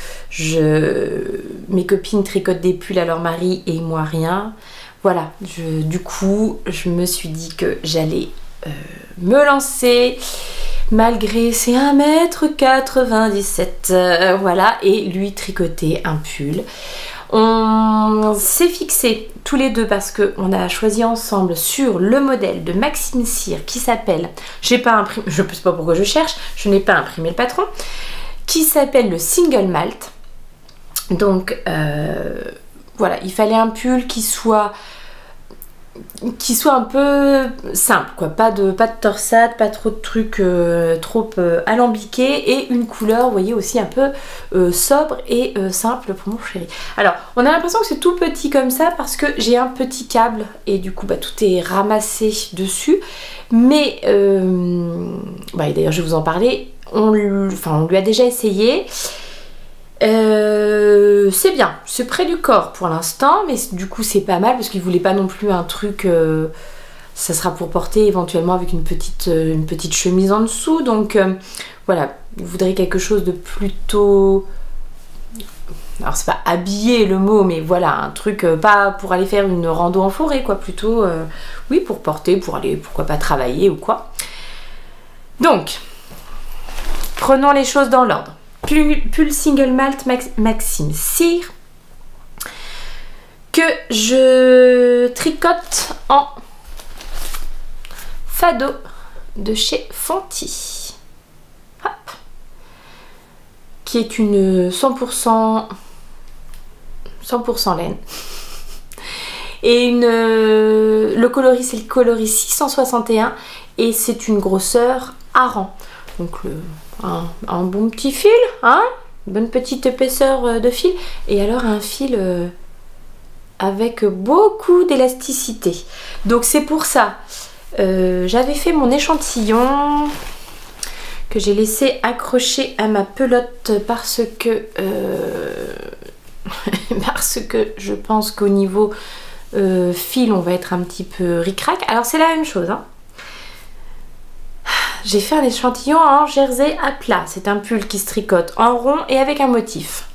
mes copines tricotent des pulls à leur mari et moi rien, voilà, du coup je me suis dit que j'allais me lancer malgré ses 1,97 m, voilà, et lui tricoter un pull. On s'est fixé tous les deux parce qu'on a choisi ensemble sur le modèle de Maxime Cyr qui s'appelle, j'ai pas imprimé, je ne sais pas pourquoi je cherche, je n'ai pas imprimé le patron, qui s'appelle le Single Malt. Donc voilà, il fallait un pull qui soit un peu simple, quoi, pas de torsade, pas trop de trucs trop alambiqués, et une couleur, vous voyez, aussi un peu sobre et simple pour mon chéri. Alors, on a l'impression que c'est tout petit comme ça parce que j'ai un petit câble et du coup, bah, tout est ramassé dessus. Mais, bah, d'ailleurs, je vais vous en parler, on lui a déjà essayé. C'est bien, c'est près du corps pour l'instant, mais du coup c'est pas mal parce qu'il voulait pas non plus un truc, ça sera pour porter éventuellement avec une petite chemise en dessous, donc voilà, il voudrait quelque chose de plutôt, alors c'est pas habillé le mot, mais voilà, un truc pas pour aller faire une rando en forêt, quoi, plutôt oui, pour porter, pour aller pourquoi pas travailler ou quoi. Donc prenons les choses dans l'ordre. Pull Single Malt Maxime Cyr que je tricote en Fado de chez Fonty, hop, qui est une 100% laine, et le coloris, c'est le coloris 661 et c'est une grosseur Aran, donc un bon petit fil, hein, bonne petite épaisseur de fil, et alors un fil avec beaucoup d'élasticité. Donc c'est pour ça, j'avais fait mon échantillon que j'ai laissé accrocher à ma pelote parce que je pense qu'au niveau fil on va être un petit peu ric-rac. Alors c'est la même chose, hein. J'ai fait un échantillon en jersey à plat. C'est un pull qui se tricote en rond et avec un motif.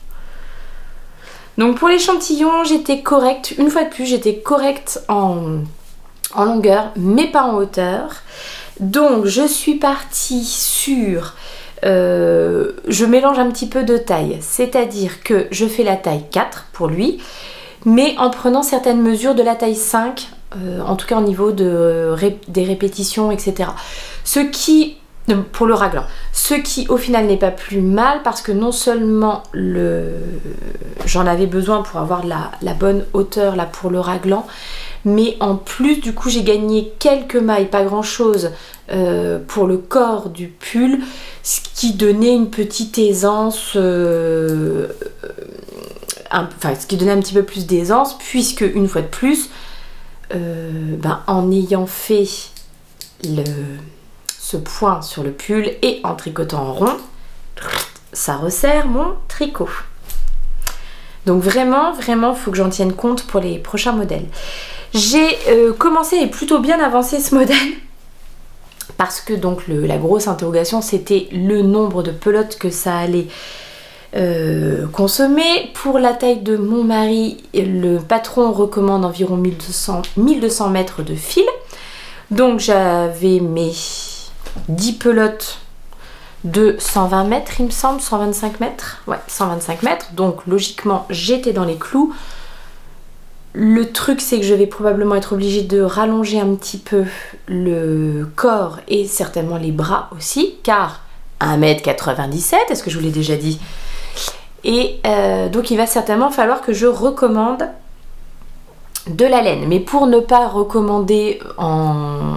Donc pour l'échantillon, j'étais correcte. Une fois de plus, j'étais correcte en longueur, mais pas en hauteur. Donc je suis partie sur... je mélange un petit peu de taille. C'est-à-dire que je fais la taille 4 pour lui, mais en prenant certaines mesures de la taille 5, en tout cas au niveau des répétitions, etc. Ce qui, pour le raglan, ce qui au final n'est pas plus mal parce que non seulement j'en avais besoin pour avoir la bonne hauteur là pour le raglan, mais en plus du coup j'ai gagné quelques mailles, pas grand chose, pour le corps du pull, ce qui donnait une petite aisance, ce qui donnait un petit peu plus d'aisance, puisque une fois de plus, en ayant fait ce point sur le pull et en tricotant en rond, ça resserre mon tricot. Donc vraiment, il faut que j'en tienne compte pour les prochains modèles. J'ai commencé et plutôt bien avancé ce modèle parce que donc la grosse interrogation c'était le nombre de pelotes que ça allait consommer. Pour la taille de mon mari, le patron recommande environ 1200 mètres de fil. Donc j'avais mes 10 pelotes de 120 mètres, il me semble, 125 mètres. Ouais, 125 mètres. Donc logiquement, j'étais dans les clous. Le truc, c'est que je vais probablement être obligée de rallonger un petit peu le corps et certainement les bras aussi, car 1,97 m, est-ce que je vous l'ai déjà dit? Et donc il va certainement falloir que je recommande de la laine. Mais pour ne pas recommander en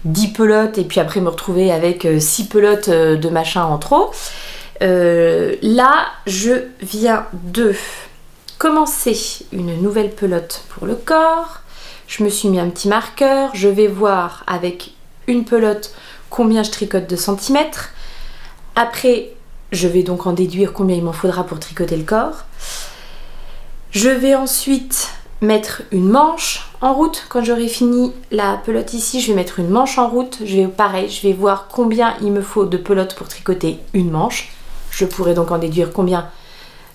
10 pelotes et puis après me retrouver avec 6 pelotes de machin en trop, là je viens de commencer une nouvelle pelote pour le corps. Je me suis mis un petit marqueur, je vais voir avec une pelote combien je tricote de centimètres. Après je vais donc en déduire combien il m'en faudra pour tricoter le corps. Je vais ensuite mettre une manche en route. Quand j'aurai fini la pelote ici, je vais mettre une manche en route. Pareil, je vais voir combien il me faut de pelotes pour tricoter une manche. Je pourrai donc en déduire combien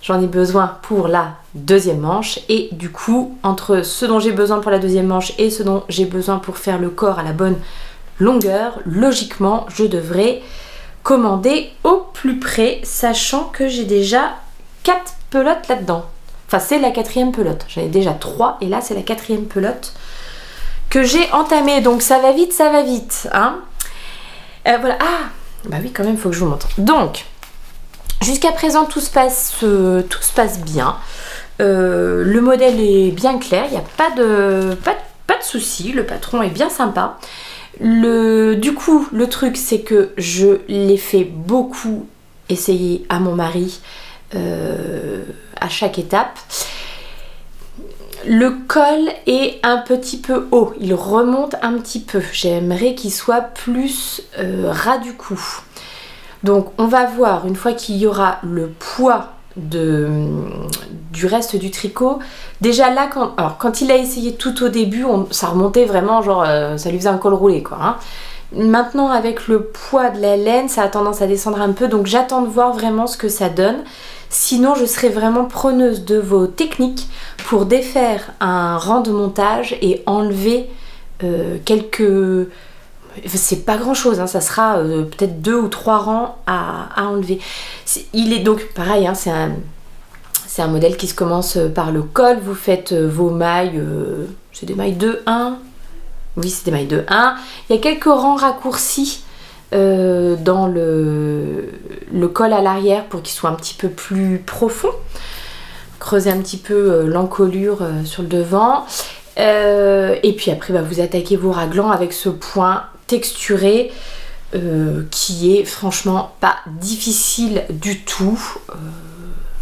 j'en ai besoin pour la deuxième manche. Et du coup, entre ce dont j'ai besoin pour la deuxième manche et ce dont j'ai besoin pour faire le corps à la bonne longueur, logiquement je devrais commander au plus près, sachant que j'ai déjà 4 pelotes là-dedans. Enfin c'est la 4e pelote, j'avais déjà 3 et là c'est la 4e pelote que j'ai entamée, donc ça va vite, hein. Voilà, ah bah oui quand même, il faut que je vous montre. Donc jusqu'à présent tout se passe bien. Le modèle est bien clair, il n'y a pas de soucis, le patron est bien sympa. Du coup, le truc c'est que je l'ai fait beaucoup essayer à mon mari à chaque étape. Le col est un petit peu haut, il remonte un petit peu. J'aimerais qu'il soit plus ras du cou. Donc on va voir une fois qu'il y aura le poids du reste du tricot. Déjà là, quand il a essayé tout au début, ça remontait vraiment, genre ça lui faisait un col roulé quoi. Hein. Maintenant avec le poids de la laine, ça a tendance à descendre un peu, donc j'attends de voir vraiment ce que ça donne. Sinon je serai vraiment preneuse de vos techniques pour défaire un rang de montage et enlever quelques... C'est pas grand chose, hein, ça sera peut-être 2 ou 3 rangs à enlever. Il est donc pareil, hein, c'est un modèle qui se commence par le col. Vous faites vos mailles, c'est des mailles de 1. Oui, c'est des mailles de 1. Il y a quelques rangs raccourcis dans le col à l'arrière pour qu'il soit un petit peu plus profond. Creuser un petit peu l'encolure sur le devant. Et puis après, bah, vous attaquez vos raglans avec ce point texturé qui est franchement pas difficile du tout,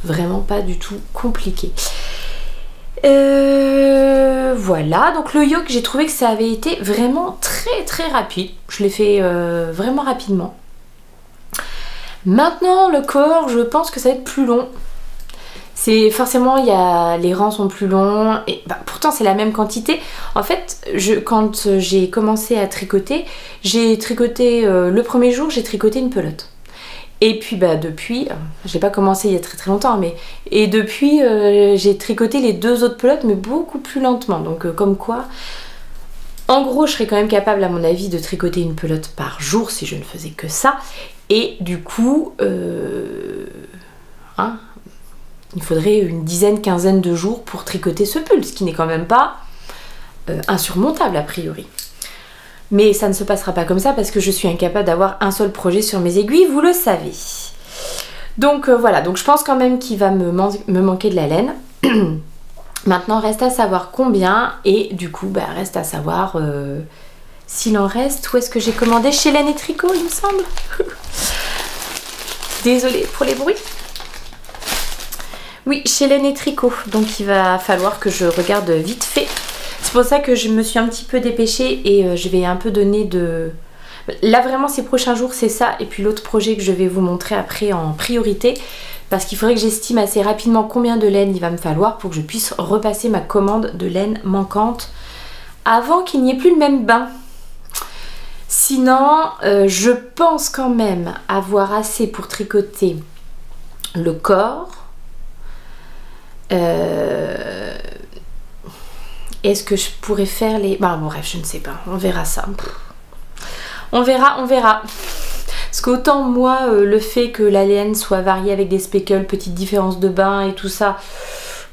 vraiment pas du tout compliqué. Voilà, donc le yoke, j'ai trouvé que ça avait été vraiment très rapide, je l'ai fait vraiment rapidement. Maintenant le corps, je pense que ça va être plus long. C'est forcément, les rangs sont plus longs et bah, pourtant c'est la même quantité. En fait, quand j'ai commencé à tricoter, j'ai tricoté le premier jour, j'ai tricoté une pelote. Et puis bah depuis, j'ai pas commencé il y a très longtemps, mais et depuis j'ai tricoté les 2 autres pelotes, mais beaucoup plus lentement. Donc comme quoi, en gros, je serais quand même capable à mon avis de tricoter une pelote par jour si je ne faisais que ça. Et du coup, hein, il faudrait une dizaine, quinzaine de jours pour tricoter ce pull, ce qui n'est quand même pas insurmontable a priori. Mais ça ne se passera pas comme ça parce que je suis incapable d'avoir un seul projet sur mes aiguilles, vous le savez. Donc voilà, donc je pense quand même qu'il va me manquer de la laine. Maintenant, reste à savoir combien et du coup, bah, reste à savoir s'il en reste. Où est-ce que j'ai commandé? Chez Laine et Tricot, il me semble. Désolée pour les bruits. Oui, chez Laine et Tricot, donc il va falloir que je regarde vite fait. C'est pour ça que je me suis un petit peu dépêchée et je vais un peu donner de... Là vraiment ces prochains jours c'est ça, et puis l'autre projet que je vais vous montrer après en priorité, parce qu'il faudrait que j'estime assez rapidement combien de laine il va me falloir pour que je puisse repasser ma commande de laine manquante avant qu'il n'y ait plus le même bain. Sinon, je pense quand même avoir assez pour tricoter le corps. Est-ce que je pourrais faire les... Bah bon bref, je ne sais pas, on verra ça. On verra. Parce qu'autant moi, le fait que la laine soit variée avec des speckles, petite différence de bain et tout ça,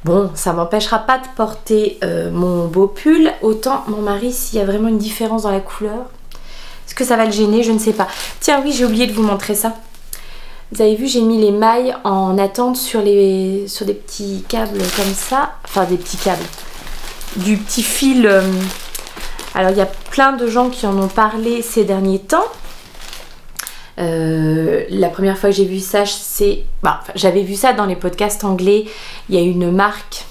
bon, ça m'empêchera pas de porter mon beau pull. Autant mon mari, s'il y a vraiment une différence dans la couleur, est-ce que ça va le gêner? Je ne sais pas. Tiens, oui, j'ai oublié de vous montrer ça. Vous avez vu, j'ai mis les mailles en attente sur des petits câbles comme ça. Enfin, des petits câbles. Du petit fil. Alors, il y a plein de gens qui en ont parlé ces derniers temps. La première fois que j'ai vu ça, c'est... Bah, enfin, j'avais vu ça dans les podcasts anglais. Il y a une marque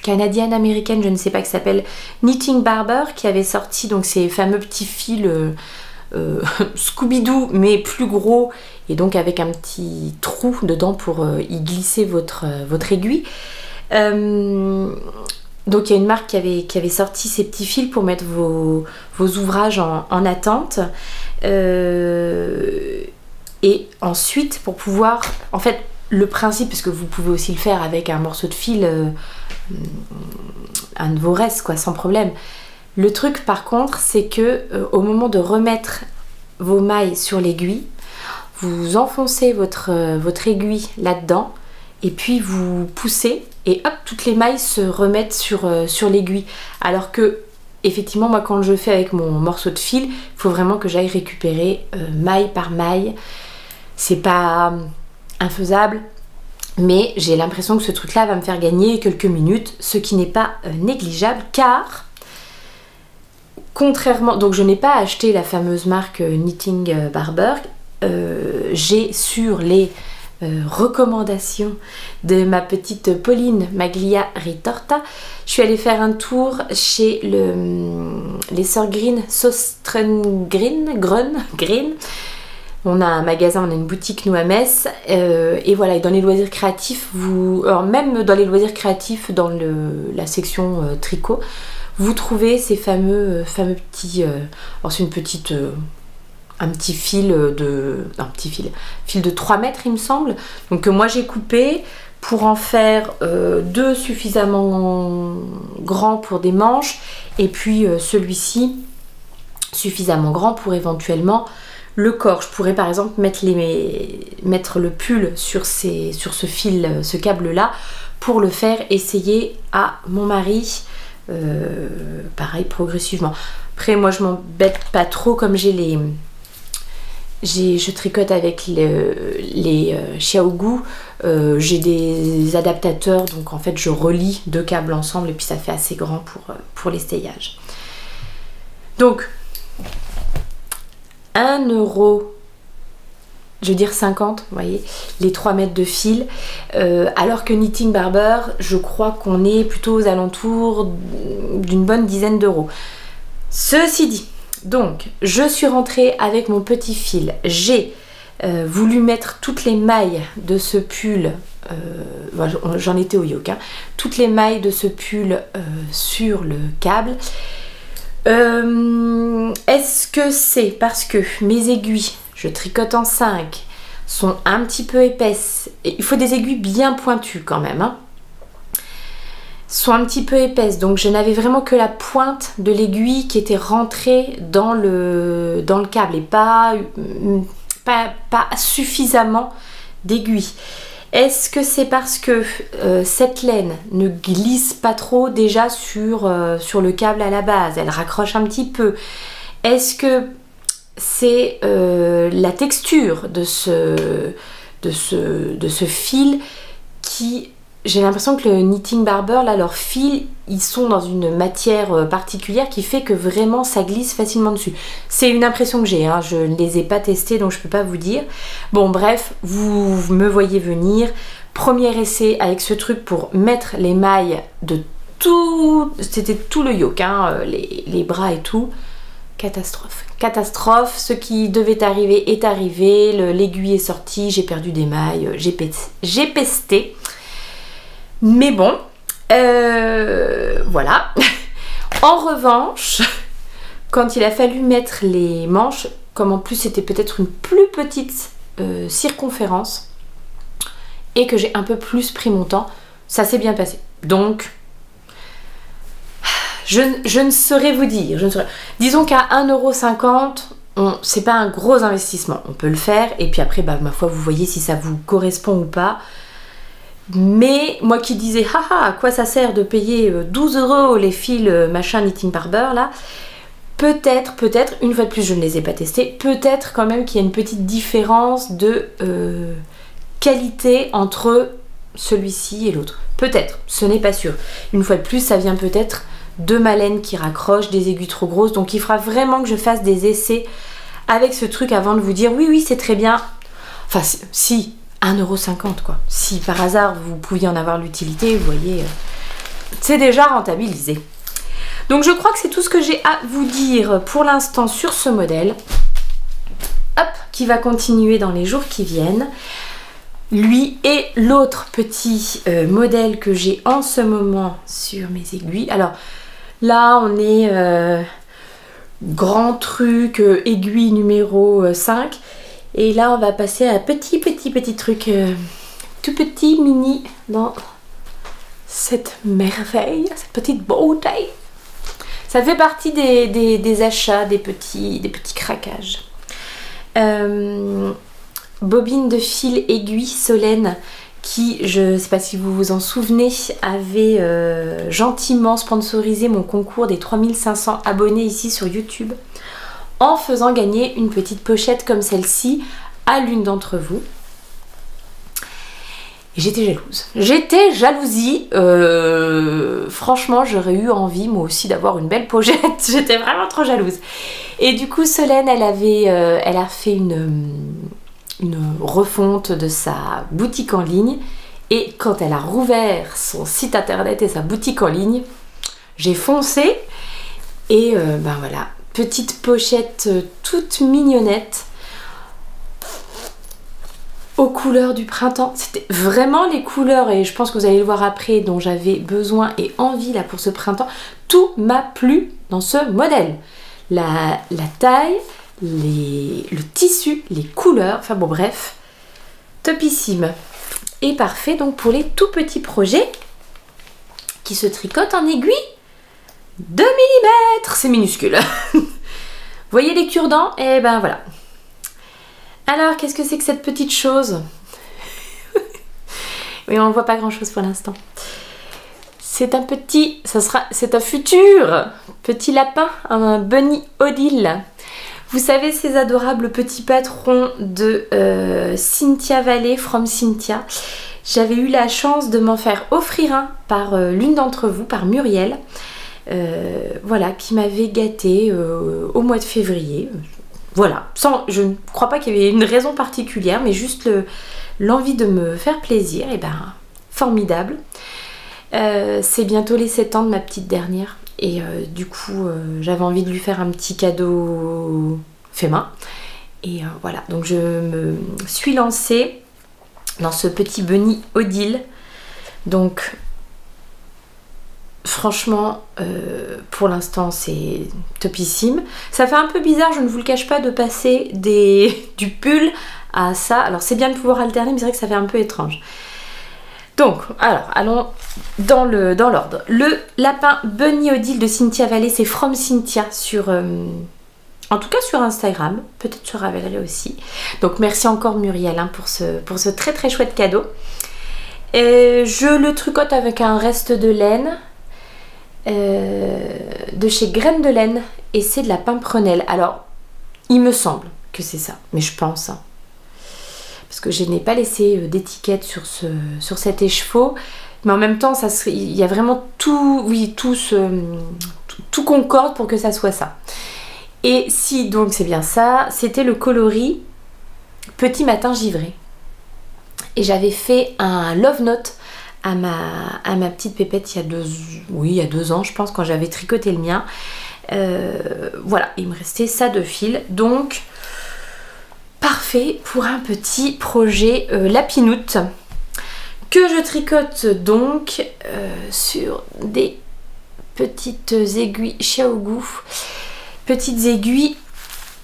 canadienne, américaine, je ne sais pas, qui s'appelle Knitting Barber, qui avait sorti donc ces fameux petits fils Scooby-Doo, mais plus gros, et donc avec un petit trou dedans pour y glisser votre aiguille. Donc il y a une marque qui avait sorti ces petits fils pour mettre vos ouvrages en attente. Et ensuite, pour pouvoir... En fait, le principe, parce que vous pouvez aussi le faire avec un morceau de fil, un de vos restes, quoi, sans problème. Le truc par contre, c'est que au moment de remettre vos mailles sur l'aiguille, vous enfoncez votre aiguille là-dedans et puis vous poussez et hop, toutes les mailles se remettent sur l'aiguille. Alors que, effectivement, moi quand je fais avec mon morceau de fil, il faut vraiment que j'aille récupérer maille par maille. C'est pas infaisable, mais j'ai l'impression que ce truc-là va me faire gagner quelques minutes, ce qui n'est pas négligeable car... Contrairement, donc je n'ai pas acheté la fameuse marque Knitting Barber, j'ai sur les recommandations de ma petite Pauline Maglia Ritorta, je suis allée faire un tour chez les sœurs Green, Sostren Green. On a un magasin, on a une boutique nous à Metz, et voilà, et dans les loisirs créatifs, alors même dans les loisirs créatifs, dans la section tricot, vous trouvez ces fameux petits, alors c'est un petit fil de 3 mètres il me semble, donc que moi j'ai coupé pour en faire 2 suffisamment grands pour des manches, et puis celui-ci suffisamment grand pour éventuellement le corps. Je pourrais par exemple mettre le pull sur ce fil, ce câble là, pour le faire essayer à mon mari. Pareil progressivement. Après moi je m'embête pas trop comme je tricote avec les Xiaogu, j'ai des adaptateurs, donc en fait je relie 2 câbles ensemble et puis ça fait assez grand pour l'essayage. Donc 1 €, je veux dire 50, vous voyez, les 3 mètres de fil, alors que Knitting Barber, je crois qu'on est plutôt aux alentours d'une bonne dizaine d'euros. Ceci dit, donc, je suis rentrée avec mon petit fil, j'ai voulu mettre toutes les mailles de ce pull, j'en étais au yoke, hein, toutes les mailles de ce pull sur le câble. Est-ce que c'est parce que mes aiguilles, je tricote en 5, sont un petit peu épaisses, et il faut des aiguilles bien pointues quand même, hein, sont un petit peu épaisses, donc je n'avais vraiment que la pointe de l'aiguille qui était rentrée dans le câble et pas suffisamment d'aiguilles. Est-ce que c'est parce que cette laine ne glisse pas trop déjà sur le câble à la base, elle raccroche un petit peu? Est-ce que c'est la texture de ce fil qui... J'ai l'impression que le Knitting Barber, là, leurs fils, ils sont dans une matière particulière qui fait que vraiment ça glisse facilement dessus. C'est une impression que j'ai, hein, je ne les ai pas testés donc je ne peux pas vous dire. Bon bref, vous me voyez venir. Premier essai avec ce truc pour mettre les mailles de tout... C'était tout le yoke, hein, les bras et tout. Catastrophe. Catastrophe, ce qui devait arriver est arrivé, l'aiguille est sortie, j'ai perdu des mailles, j'ai pesté. Mais bon, voilà. En revanche, quand il a fallu mettre les manches, comme en plus c'était peut-être une plus petite circonférence et que j'ai un peu plus pris mon temps, ça s'est bien passé. Donc, je ne saurais vous dire. Disons qu'à 1,50 €, c'est pas un gros investissement. On peut le faire et puis après, bah, ma foi, vous voyez si ça vous correspond ou pas. Mais moi qui disais, haha, à quoi ça sert de payer 12 € les fils machin Knitting Barber là, peut-être, une fois de plus je ne les ai pas testés, peut-être quand même qu'il y a une petite différence de qualité entre celui-ci et l'autre. Peut-être, ce n'est pas sûr. Une fois de plus, ça vient peut-être de ma laine qui raccroche, des aiguilles trop grosses, donc il faudra vraiment que je fasse des essais avec ce truc avant de vous dire oui, c'est très bien. Enfin, si... 1,50 € quoi. Si par hasard vous pouviez en avoir l'utilité, vous voyez, c'est déjà rentabilisé. Donc je crois que c'est tout ce que j'ai à vous dire pour l'instant sur ce modèle. Hop, qui va continuer dans les jours qui viennent. Lui et l'autre petit modèle que j'ai en ce moment sur mes aiguilles. Alors là on est grand truc, aiguille numéro 5. Et là, on va passer à petit truc, tout petit, mini, dans cette merveille, cette petite beauté. Ça fait partie des achats, des petits craquages. Bobine de fil aiguille Solène qui, je ne sais pas si vous vous en souvenez, avait gentiment sponsorisé mon concours des 3500 abonnés ici sur YouTube en faisant gagner une petite pochette comme celle-ci à l'une d'entre vous. Et j'étais jalouse. J'étais jalousie. Franchement, j'aurais eu envie moi aussi d'avoir une belle pochette. J'étais vraiment trop jalouse. Et du coup, Solène, elle a fait une refonte de sa boutique en ligne. Et quand elle a rouvert son site internet et sa boutique en ligne, j'ai foncé. Et ben voilà, petite pochette toute mignonnette aux couleurs du printemps. C'était vraiment les couleurs, et je pense que vous allez le voir après, dont j'avais besoin et envie là pour ce printemps. Tout m'a plu dans ce modèle. La taille, le tissu, les couleurs, enfin bon bref, topissime. Et parfait donc pour les tout petits projets qui se tricotent en aiguille 2 mm. C'est minuscule. Vous voyez les cure-dents? Et ben voilà. Alors, qu'est-ce que c'est que cette petite chose? Oui, on ne voit pas grand-chose pour l'instant. C'est un petit... c'est un futur petit lapin, un bunny Odile. Vous savez, ces adorables petits patrons de Cynthia Vallée, from Cynthia. J'avais eu la chance de m'en faire offrir un par l'une d'entre vous, par Muriel. Voilà, qui m'avait gâtée au mois de février. Voilà, je ne crois pas qu'il y avait une raison particulière, mais juste l'envie de me faire plaisir, et ben formidable. C'est bientôt les 7 ans de ma petite dernière, et du coup j'avais envie de lui faire un petit cadeau fait main. Et voilà, donc je me suis lancée dans ce petit bunny Odile. Donc franchement, pour l'instant, c'est topissime. Ça fait un peu bizarre, je ne vous le cache pas, de passer du pull à ça. Alors, c'est bien de pouvoir alterner, mais c'est vrai que ça fait un peu étrange. Donc, alors, allons dans l'ordre. Le lapin Bunny Odile de Cynthia Vallée, c'est from Cynthia sur... en tout cas sur Instagram, peut-être sur Ravelry aussi. Donc, merci encore Muriel hein, pour ce très très chouette cadeau. Et je le tricote avec un reste de laine. De chez Graines de Laine, et c'est de la pimprenelle. Alors il me semble que c'est ça, mais je pense hein, parce que je n'ai pas laissé d'étiquette sur cet écheveau, mais en même temps il y a vraiment tout, oui, tout concorde pour que ça soit ça. Et si donc c'est bien ça, c'était le coloris Petit Matin Givré, et j'avais fait un love note à ma petite pépette il y a 2 ans je pense, quand j'avais tricoté le mien. Voilà, il me restait ça de fil, donc parfait pour un petit projet lapinoute que je tricote donc sur des petites aiguilles Xiaogu, petites aiguilles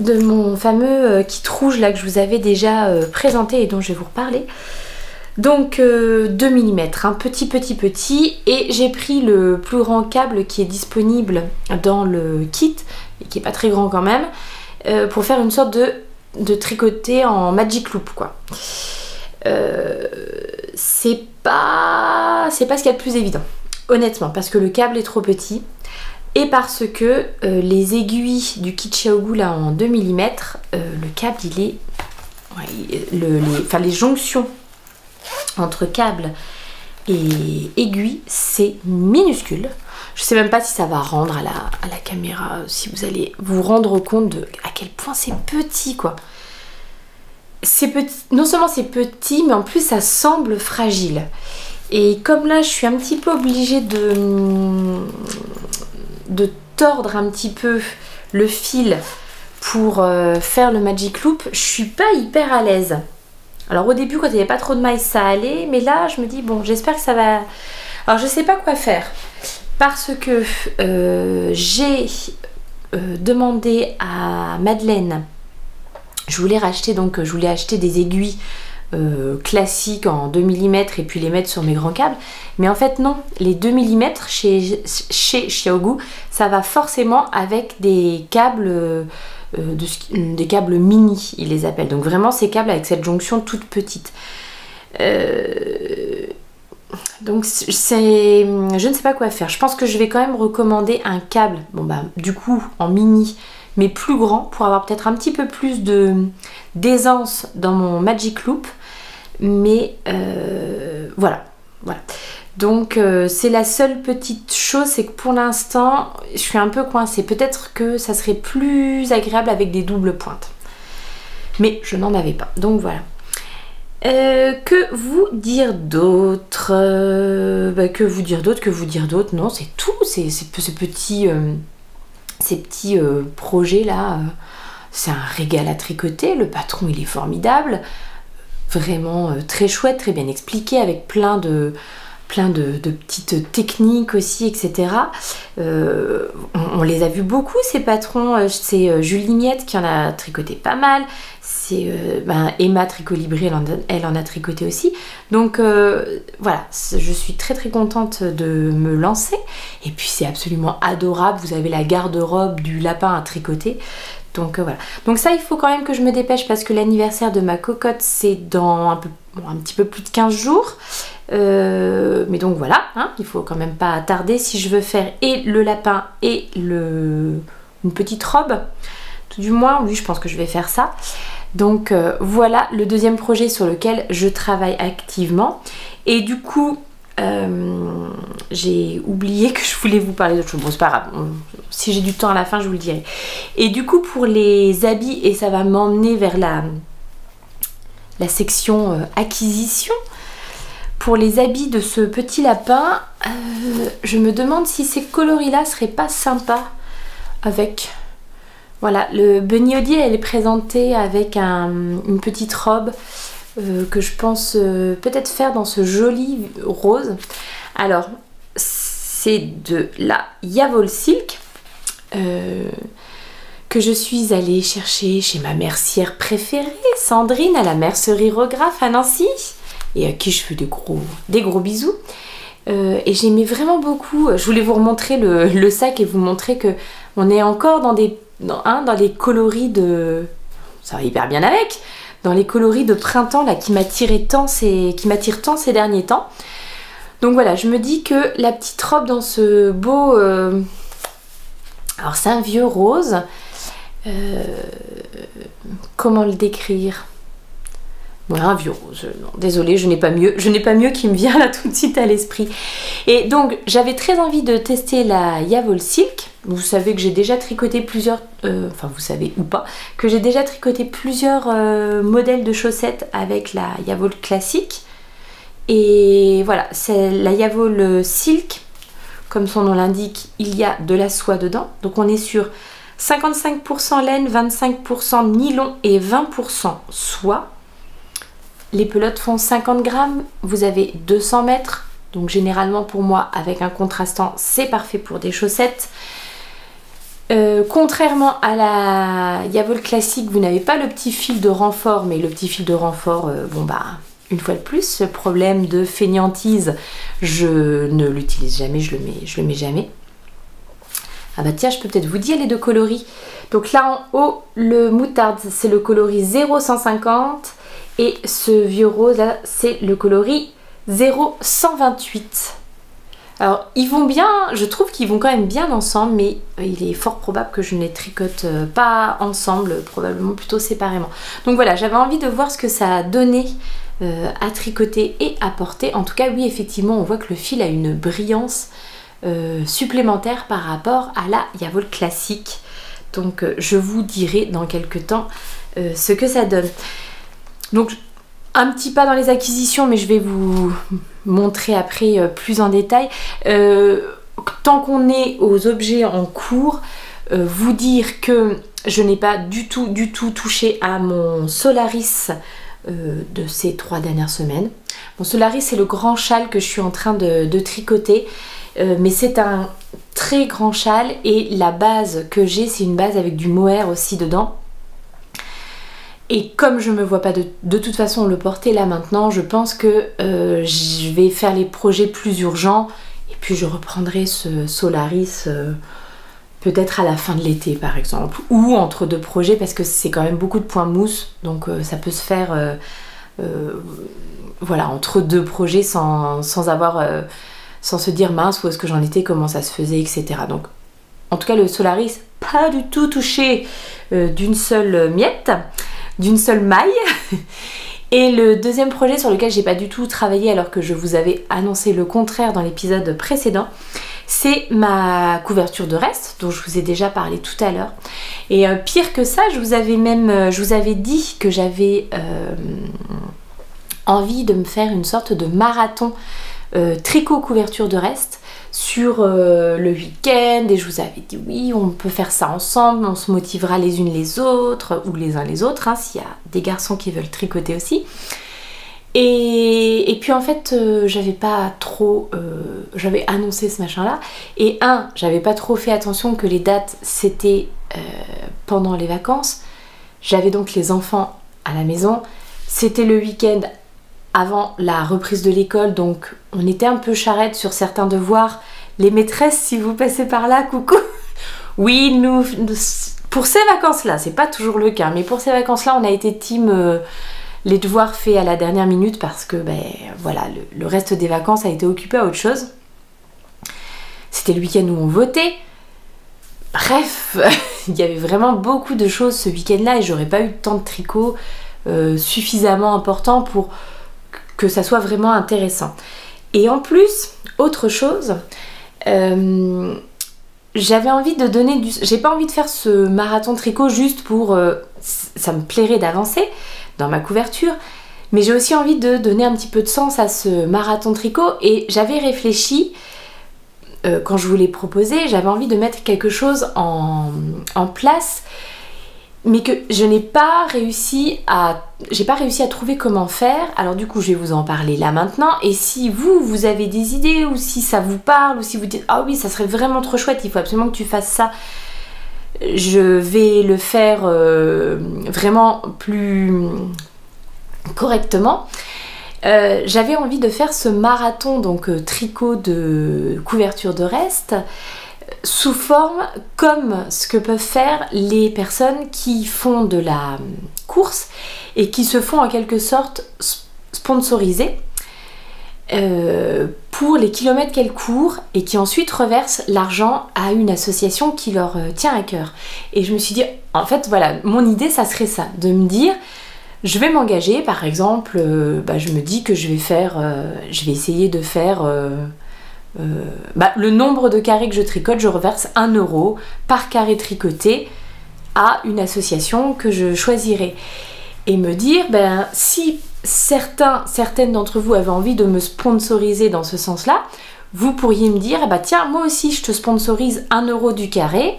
de mon fameux kit rouge là que je vous avais déjà présenté et dont je vais vous reparler. Donc 2 mm, un petit, et j'ai pris le plus grand câble qui est disponible dans le kit, et qui est pas très grand quand même, pour faire une sorte de tricoté en magic loop quoi. C'est pas ce qu'il y a de plus évident, honnêtement, parce que le câble est trop petit, et parce que les aiguilles du kit Xiaogu là en 2 mm, le câble il est... Ouais, les jonctions entre câble et aiguille, c'est minuscule. Je sais même pas si ça va rendre à la caméra, si vous allez vous rendre compte de à quel point c'est petit quoi. C'est petit, non seulement c'est petit, mais en plus ça semble fragile. Et comme là je suis un petit peu obligée de tordre un petit peu le fil pour faire le magic loop, je suis pas hyper à l'aise. Alors au début quand il n'y avait pas trop de mailles ça allait, mais là je me dis bon, j'espère que ça va... Alors je sais pas quoi faire, parce que j'ai demandé à Madeleine, je voulais acheter des aiguilles classiques en 2 mm et puis les mettre sur mes grands câbles. Mais en fait non, les 2 mm chez Xiaogu, ça va forcément avec des câbles, des câbles mini, ils les appellent. Donc vraiment ces câbles avec cette jonction toute petite. Donc je ne sais pas quoi faire. Je pense que je vais quand même recommander un câble, bon bah du coup en mini, mais plus grand, pour avoir peut-être un petit peu plus d'aisance dans mon Magic Loop. Mais voilà. Donc c'est la seule petite chose, c'est que pour l'instant je suis un peu coincée. Peut-être que ça serait plus agréable avec des doubles pointes, mais je n'en avais pas, donc voilà. Que vous dire d'autre? Que vous dire d'autre? Non, c'est tout. Ces petits projets là, c'est un régal à tricoter. Le patron il est formidable, vraiment très chouette, très bien expliqué, avec plein de petites techniques aussi, etc. On les a vus beaucoup ces patrons. C'est Julie Miette qui en a tricoté pas mal. C'est Emma Tricolibri, elle en a tricoté aussi. Donc voilà, je suis très très contente de me lancer. Et puis c'est absolument adorable. Vous avez la garde-robe du lapin à tricoter. Donc voilà. Donc ça, il faut quand même que je me dépêche parce que l'anniversaire de ma cocotte, c'est dans un petit peu plus de 15 jours. Mais donc voilà, hein, il faut quand même pas tarder si je veux faire et le lapin et une petite robe. Tout du moins, oui, je pense que je vais faire ça. Donc voilà le deuxième projet sur lequel je travaille activement. Et du coup, j'ai oublié que je voulais vous parler d'autre chose. Bon, c'est pas grave. Si j'ai du temps à la fin, je vous le dirai. Et du coup, pour les habits, et ça va m'emmener vers la section acquisition. Pour les habits de ce petit lapin, je me demande si ces coloris-là seraient pas sympas avec... Voilà, le Bunny Odile, elle est présentée avec une petite robe que je pense peut-être faire dans ce joli rose. Alors, c'est de la Yavol Silk que je suis allée chercher chez ma mercière préférée, Sandrine, à la mercerie Rographe à Nancy, et à qui je fais des gros bisous. Et j'aimais vraiment beaucoup. Je voulais vous remontrer le sac et vous montrer que on est encore dans les coloris de... Ça va hyper bien avec. Dans les coloris de printemps là qui m'attirent tant ces derniers temps. Donc voilà, je me dis que la petite robe dans ce beau... Alors c'est un vieux rose. Comment le décrire? Voilà, un vieux rose. Non, désolée, je n'ai pas mieux qui me vient là tout de suite à l'esprit. Et donc, j'avais très envie de tester la Yavol Silk. Vous savez que j'ai déjà tricoté plusieurs... enfin, vous savez ou pas, que j'ai déjà tricoté plusieurs modèles de chaussettes avec la Yavol classique. Et voilà, c'est la Yavol Silk. Comme son nom l'indique, il y a de la soie dedans. Donc, on est sur 55% laine, 25% nylon et 20% soie. Les pelotes font 50 grammes, vous avez 200 mètres, donc généralement pour moi avec un contrastant c'est parfait pour des chaussettes. Contrairement à la Yavol classique, vous n'avez pas le petit fil de renfort, mais le petit fil de renfort, bon bah une fois de plus, ce problème de fainéantise, je ne l'utilise jamais, je le mets jamais. Ah bah tiens, je peux peut-être vous dire les deux coloris. Donc là en haut, le moutarde, c'est le coloris 0,150. Et ce vieux rose là, c'est le coloris 0,128. Alors ils vont bien, je trouve qu'ils vont quand même bien ensemble, mais il est fort probable que je ne les tricote pas ensemble, probablement plutôt séparément. Donc voilà, j'avais envie de voir ce que ça a donné à tricoter et à porter. En tout cas oui, effectivement on voit que le fil a une brillance supplémentaire par rapport à la Yavol classique. Donc je vous dirai dans quelques temps ce que ça donne. Donc un petit pas dans les acquisitions, mais je vais vous montrer après plus en détail. Tant qu'on est aux objets en cours, vous dire que je n'ai pas du tout touché à mon Solaris de ces 3 dernières semaines. Mon Solaris, c'est le grand châle que je suis en train de tricoter, mais c'est un très grand châle et la base que j'ai, c'est une base avec du mohair aussi dedans. Et comme je me vois pas de toute façon le porter là maintenant, je pense que je vais faire les projets plus urgents et puis je reprendrai ce Solaris peut-être à la fin de l'été par exemple, ou entre deux projets parce que c'est quand même beaucoup de points mousse, donc ça peut se faire voilà, entre deux projets sans se dire mince où est-ce que j'en étais, comment ça se faisait, etc. Donc en tout cas le Solaris, pas du tout touché d'une seule miette, d'une seule maille. Et le deuxième projet sur lequel j'ai pas du tout travaillé alors que je vous avais annoncé le contraire dans l'épisode précédent, c'est ma couverture de reste dont je vous ai déjà parlé tout à l'heure. Et pire que ça, je vous avais dit que j'avais envie de me faire une sorte de marathon tricot couverture de reste sur le week-end, et je vous avais dit oui, on peut faire ça ensemble, on se motivera les unes les autres ou les uns les autres, hein, s'il y a des garçons qui veulent tricoter aussi. Et puis en fait j'avais annoncé ce machin là, et j'avais pas trop fait attention que les dates c'était pendant les vacances, j'avais donc les enfants à la maison, c'était le week-end avant la reprise de l'école, donc on était un peu charrette sur certains devoirs. Les maîtresses, si vous passez par là, coucou. Oui, nous pour ces vacances-là, c'est pas toujours le cas, mais pour ces vacances-là, on a été team les devoirs faits à la dernière minute parce que voilà, le reste des vacances a été occupé à autre chose. C'était le week-end où on votait. Bref, il y avait vraiment beaucoup de choses ce week-end-là et j'aurais pas eu de temps de tricot suffisamment important pour que ça soit vraiment intéressant. Et en plus, autre chose, j'avais envie de donner du... J'ai pas envie de faire ce marathon tricot juste pour... ça me plairait d'avancer dans ma couverture, mais j'ai aussi envie de donner un petit peu de sens à ce marathon tricot, et j'avais réfléchi, quand je vous l'ai proposé, j'avais envie de mettre quelque chose en place, mais que je n'ai pas réussi à trouver comment faire. Alors du coup je vais vous en parler là maintenant, et si vous avez des idées, ou si ça vous parle, ou si vous dites ah oui ça serait vraiment trop chouette, il faut absolument que tu fasses ça, je vais le faire vraiment plus correctement. J'avais envie de faire ce marathon donc tricot de couverture de reste sous forme comme ce que peuvent faire les personnes qui font de la course et qui se font en quelque sorte sponsoriser pour les kilomètres qu'elles courent, et qui ensuite reversent l'argent à une association qui leur tient à cœur. Et je me suis dit, en fait voilà, mon idée ça serait ça, de me dire je vais m'engager par exemple, je me dis que je vais essayer de faire le nombre de carrés que je tricote, je reverse 1 € par carré tricoté à une association que je choisirai. Et me dire, si certaines d'entre vous avaient envie de me sponsoriser dans ce sens-là, vous pourriez me dire, tiens, moi aussi je te sponsorise 1 € du carré,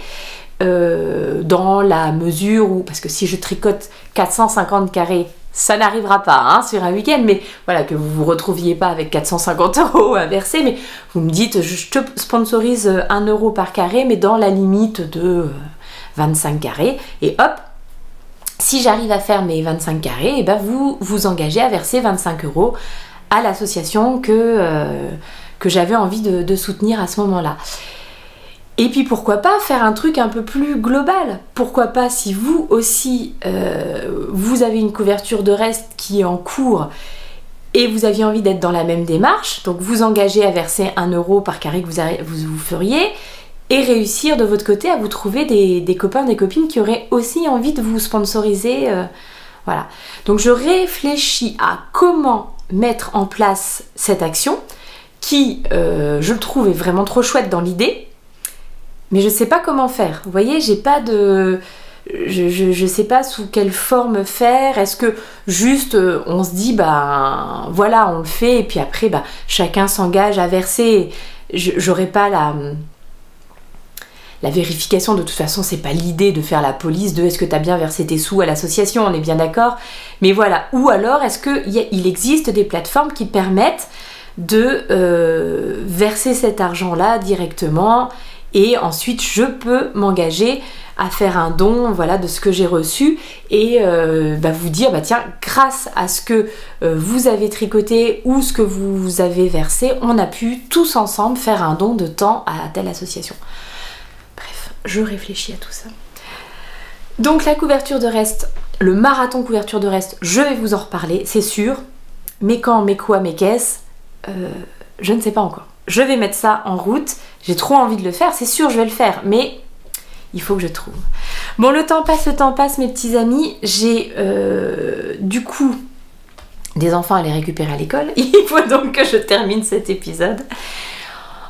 dans la mesure où, parce que si je tricote 450 carrés, ça n'arrivera pas sur un week-end, mais voilà, que vous vous retrouviez pas avec 450 € à verser, mais vous me dites je te sponsorise 1 € par carré, mais dans la limite de 25 carrés, et hop, si j'arrive à faire mes 25 carrés, vous vous engagez à verser 25 € à l'association que j'avais envie de soutenir à ce moment-là. Et puis pourquoi pas faire un truc un peu plus global? Pourquoi pas, si vous aussi vous avez une couverture de reste qui est en cours et vous aviez envie d'être dans la même démarche, donc vous engagez à verser 1 € par carré que vous feriez, et réussir de votre côté à vous trouver des copains, des copines qui auraient aussi envie de vous sponsoriser. Voilà. Donc je réfléchis à comment mettre en place cette action qui, je le trouve, est vraiment trop chouette dans l'idée, mais je sais pas comment faire. Vous voyez, j'ai pas de... Je sais pas sous quelle forme faire. Est-ce que juste on se dit voilà, on le fait, et puis après chacun s'engage à verser. J'aurais pas la vérification, de toute façon c'est pas l'idée de faire la police de est-ce que tu as bien versé tes sous à l'association, on est bien d'accord, mais voilà. Ou alors est-ce qu'il existe des plateformes qui permettent de verser cet argent là directement et ensuite je peux m'engager à faire un don, voilà, de ce que j'ai reçu et vous dire, tiens, grâce à ce que vous avez tricoté ou ce que vous avez versé, on a pu tous ensemble faire un don de temps à telle association. Bref, je réfléchis à tout ça. Donc la couverture de reste, le marathon couverture de reste, je vais vous en reparler, c'est sûr. Mais quand, mais quoi, mais qu'est-ce, je ne sais pas encore. Je vais mettre ça en route, j'ai trop envie de le faire, c'est sûr je vais le faire, mais il faut que je trouve. Bon, le temps passe mes petits amis, j'ai du coup des enfants à les récupérer à l'école, il faut donc que je termine cet épisode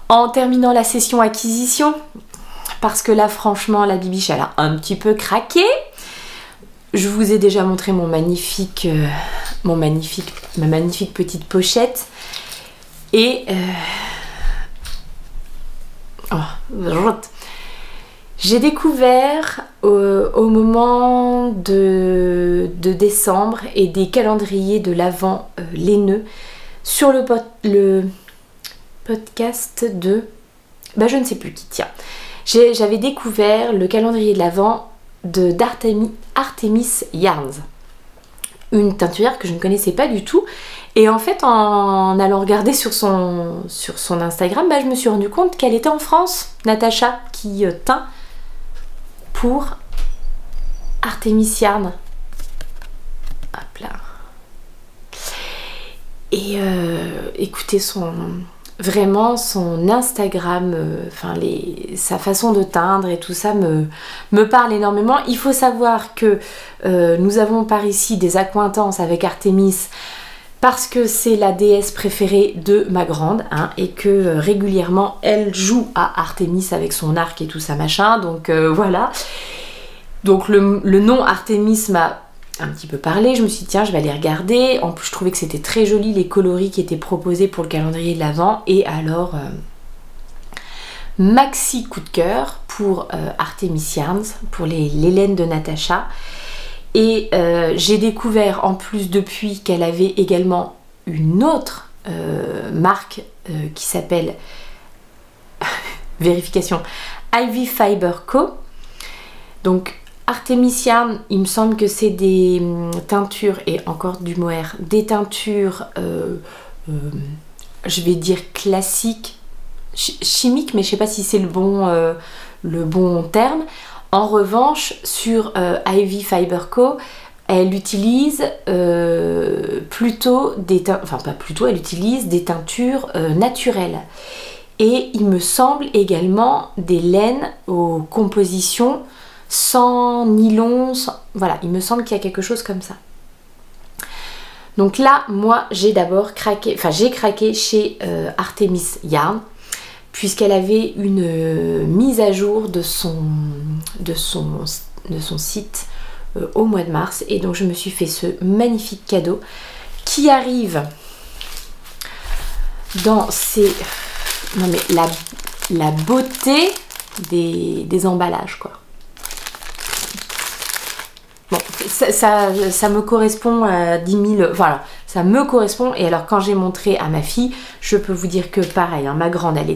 en terminant la session acquisition, parce que là franchement la bibiche elle a un petit peu craqué. Je vous ai déjà montré ma magnifique petite pochette et j'ai découvert au moment de décembre et des calendriers de l'Avent laineux sur le podcast de je ne sais plus qui, tiens. J'avais découvert le calendrier de l'Avent d'Artemis Yarns, une teinturière que je ne connaissais pas du tout, et en fait en allant regarder sur son Instagram, je me suis rendu compte qu'elle était en France, Natacha, qui teint pour Artemis Yarn. Hop là. Et écoutez, vraiment son Instagram, sa façon de teindre et tout ça me parle énormément. Il faut savoir que nous avons par ici des accointances avec Artemis parce que c'est la déesse préférée de ma grande, hein, et que régulièrement elle joue à Artemis avec son arc et tout ça machin, donc voilà. Donc le nom Artemis m'a un petit peu parlé, je me suis dit tiens je vais aller regarder, en plus je trouvais que c'était très joli les coloris qui étaient proposés pour le calendrier de l'Avent, et alors maxi coup de cœur pour Artemis Yarns, pour les laines de Natacha. Et j'ai découvert en plus depuis qu'elle avait également une autre marque qui s'appelle vérification Ivy Fiber Co. Donc Artemis Yarn, il me semble que c'est des teintures, et encore du mohair, des teintures je vais dire classiques, chimiques, mais je sais pas si c'est le bon terme. En revanche, sur Ivy Fiber Co, elle utilise plutôt des elle utilise des teintures naturelles. Et il me semble également des laines aux compositions sans nylon, voilà, il me semble qu'il y a quelque chose comme ça. Donc là, moi, j'ai d'abord craqué, j'ai craqué chez Artemis Yarn, puisqu'elle avait une mise à jour de son site au mois de mars, et donc je me suis fait ce magnifique cadeau qui arrive dans ces... Non mais la beauté des emballages, quoi. Bon, ça me correspond à 10 000... Voilà, ça me correspond. Et alors, quand j'ai montré à ma fille, je peux vous dire que pareil, hein, ma grande, elle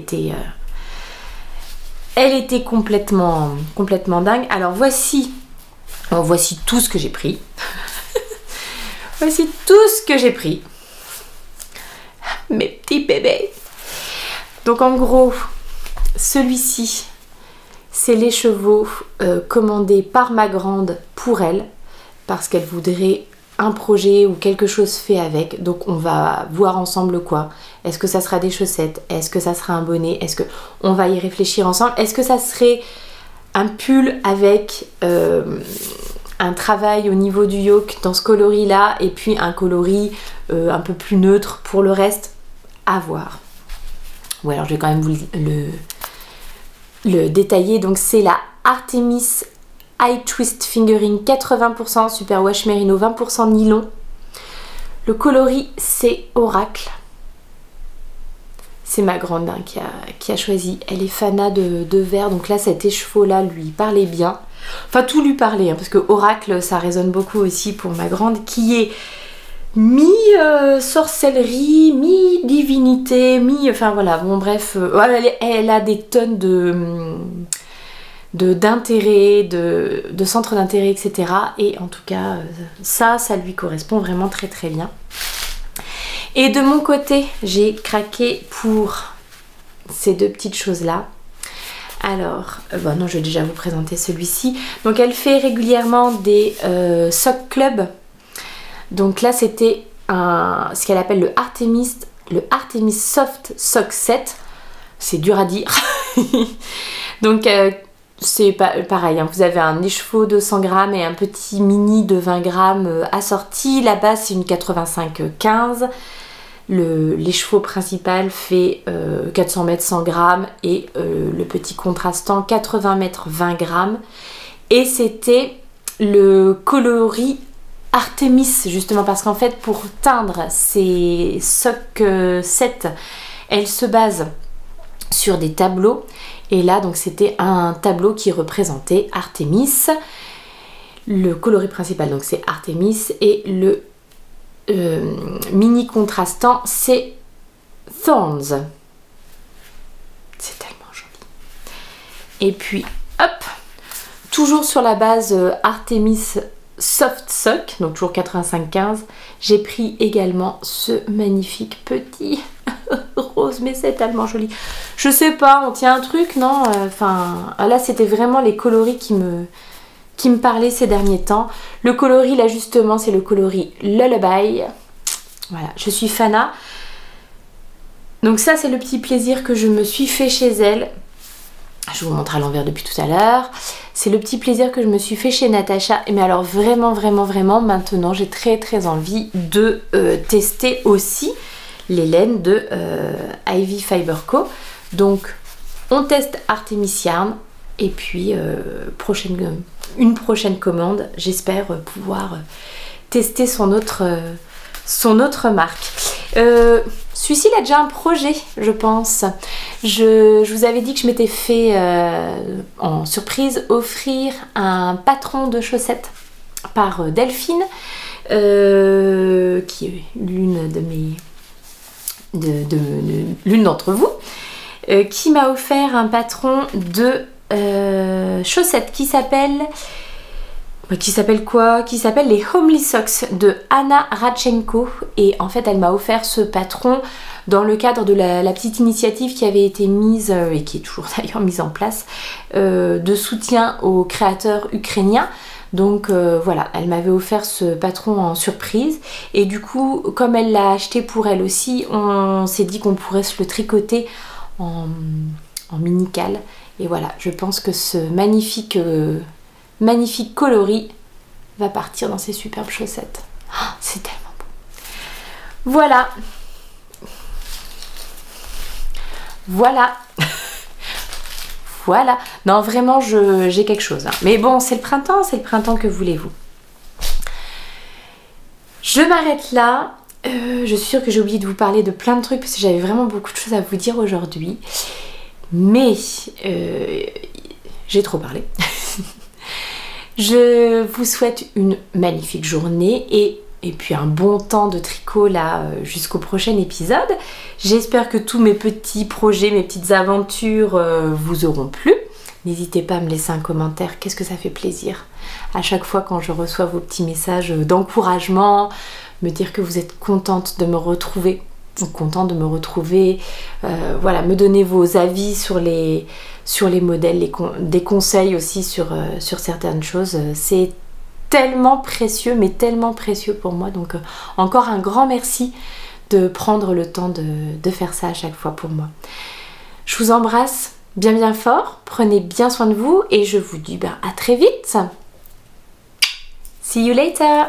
était complètement dingue. Alors, voici tout ce que j'ai pris. Voici tout ce que j'ai pris. Mes petits bébés. Donc, en gros, celui-ci... c'est les chevaux commandés par ma grande pour elle, parce qu'elle voudrait un projet ou quelque chose fait avec. Donc on va voir ensemble quoi. Est-ce que ça sera des chaussettes? Est-ce que ça sera un bonnet? Est-ce que on va y réfléchir ensemble? Est-ce que ça serait un pull avec un travail au niveau du yoke dans ce coloris là, et puis un coloris un peu plus neutre pour le reste? À voir. Ou alors je vais quand même vous le détailler. Donc c'est la Artemis High Twist Fingering 80% Superwash Merino, 20% nylon. Le coloris c'est Oracle. C'est ma grande hein, qui a choisi. Elle est fanat de vert, donc là cet écheveau là lui parlait bien. Enfin tout lui parlait, hein, parce que Oracle ça résonne beaucoup aussi pour ma grande, qui est mi-sorcellerie, mi-divinité, enfin voilà, bon bref, elle a des tonnes d'intérêt, de centres d'intérêt, etc. Et en tout cas, ça lui correspond vraiment très très bien. Et de mon côté, j'ai craqué pour ces deux petites choses-là. Alors, non, je vais déjà vous présenter celui-ci. Donc, elle fait régulièrement des sock club. Donc là, c'était ce qu'elle appelle le Artemis Soft Sock Set. C'est dur à dire. Donc, c'est pareil, hein, vous avez un écheveau de 100 grammes et un petit mini de 20 grammes assorti. La base, c'est une 85-15. L'écheveau principal fait 400 mètres 100 grammes et le petit contrastant 80 mètres 20 grammes. Et c'était le coloris Artemis, justement, parce qu'en fait, pour teindre ces sock sets, elle se base sur des tableaux. Et là, donc, c'était un tableau qui représentait Artemis. Le coloris principal, donc, c'est Artemis. Et le mini contrastant, c'est Thorns. C'est tellement joli. Et puis, hop, toujours sur la base Artemis Soft Sock, donc toujours 85-15, j'ai pris également ce magnifique petit rose, mais c'est tellement joli. Je sais pas, on tient un truc, non? Enfin, là, c'était vraiment les coloris qui me parlaient ces derniers temps. Le coloris, là, justement, c'est le coloris Lullaby. Voilà, je suis fana. Donc ça, c'est le petit plaisir que je me suis fait chez elle. Je vous montre à l'envers depuis tout à l'heure. C'est le petit plaisir que je me suis fait chez Natacha. Mais alors vraiment, vraiment, vraiment, maintenant, j'ai très, très envie de tester aussi les laines de Ivy Fiber Co. Donc, on teste Artemis Yarn. Et puis, une prochaine commande, j'espère pouvoir tester son autre marque. Celui-ci, il a déjà un projet, je pense. Je vous avais dit que je m'étais fait, en surprise, offrir un patron de chaussettes par Delphine, qui est l'une d'entre vous, qui m'a offert un patron de chaussettes qui s'appelle quoi? Qui s'appelle les Homely Socks de Anna Radchenko. Et en fait, elle m'a offert ce patron dans le cadre de la petite initiative qui avait été mise, et qui est toujours d'ailleurs mise en place, de soutien aux créateurs ukrainiens. Donc voilà, elle m'avait offert ce patron en surprise. Et du coup, comme elle l'a acheté pour elle aussi, on s'est dit qu'on pourrait se le tricoter en mini-cale. Et voilà, je pense que ce magnifique coloris va partir dans ces superbes chaussettes. Oh, c'est tellement beau. Voilà. Voilà. Voilà. Non, vraiment, j'ai quelque chose. Hein. Mais bon, c'est le printemps, que voulez-vous? Je m'arrête là. Je suis sûre que j'ai oublié de vous parler de plein de trucs parce que j'avais vraiment beaucoup de choses à vous dire aujourd'hui. Mais j'ai trop parlé. Je vous souhaite une magnifique journée et puis un bon temps de tricot là jusqu'au prochain épisode. J'espère que tous mes petits projets, mes petites aventures vous auront plu. N'hésitez pas à me laisser un commentaire, qu'est-ce que ça fait plaisir à chaque fois quand je reçois vos petits messages d'encouragement, me dire que vous êtes contente de me retrouver. Content de me retrouver, voilà, me donner vos avis sur les modèles, des conseils aussi sur certaines choses. C'est tellement précieux, mais tellement précieux pour moi. Donc encore un grand merci de prendre le temps de faire ça à chaque fois pour moi. Je vous embrasse bien bien fort, prenez bien soin de vous et je vous dis à très vite. See you later.